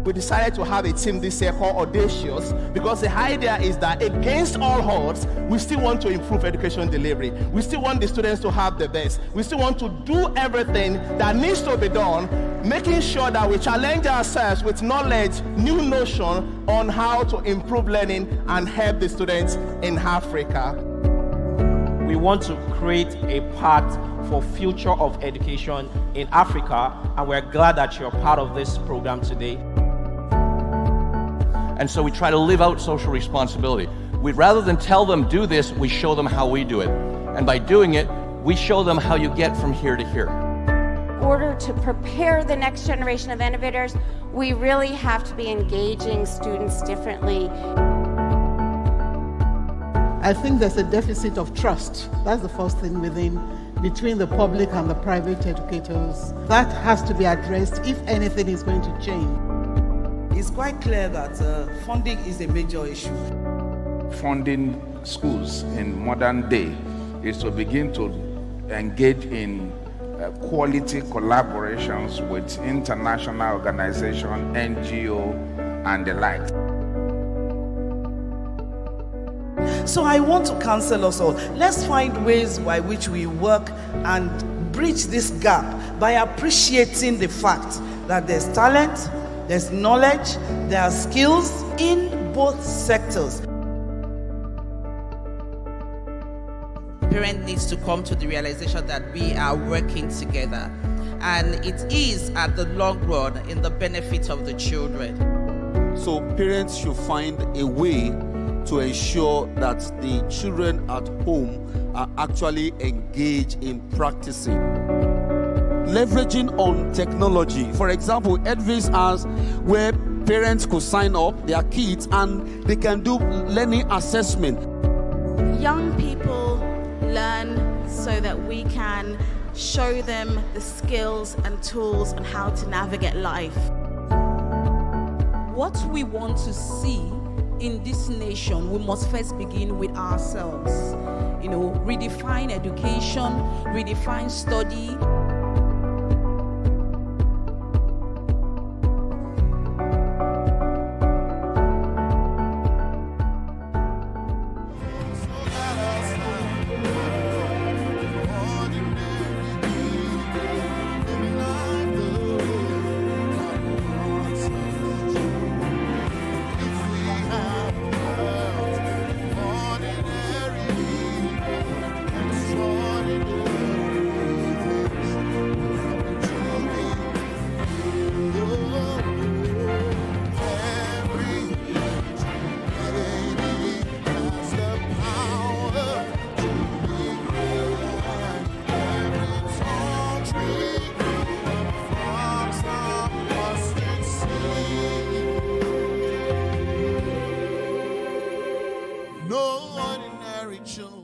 We decided to have a team this year called Audacious because the idea is that against all odds, we still want to improve education delivery. We still want the students to have the best. We still want to do everything that needs to be done, making sure that we challenge ourselves with knowledge, new notion on how to improve learning and help the students in Africa. We want to create a path for future of education in Africa, and we're glad that you're part of this program today. And so we try to live out social responsibility. Rather than tell them do this, we show them how we do it. And by doing it, we show them how you get from here to here. In order to prepare the next generation of innovators, we really have to be engaging students differently. I think there's a deficit of trust. That's the first thing between the public and the private educators. That has to be addressed if anything is going to change. It's quite clear that funding is a major issue. Funding schools in modern day is to begin to engage in quality collaborations with international organizations, NGO, and the like. So I want to counsel us all. Let's find ways by which we work and bridge this gap by appreciating the fact that there's talent, there's knowledge, there are skills in both sectors. Parent needs to come to the realization that we are working together, and it is at the long run in the benefit of the children. So parents should find a way to ensure that the children at home are actually engaged in practicing. Leveraging on technology. For example, Edvis has where parents could sign up their kids and they can do learning assessment. Young people learn so that we can show them the skills and tools on how to navigate life. What we want to see in this nation, we must first begin with ourselves. Redefine education, redefine study. No ordinary children.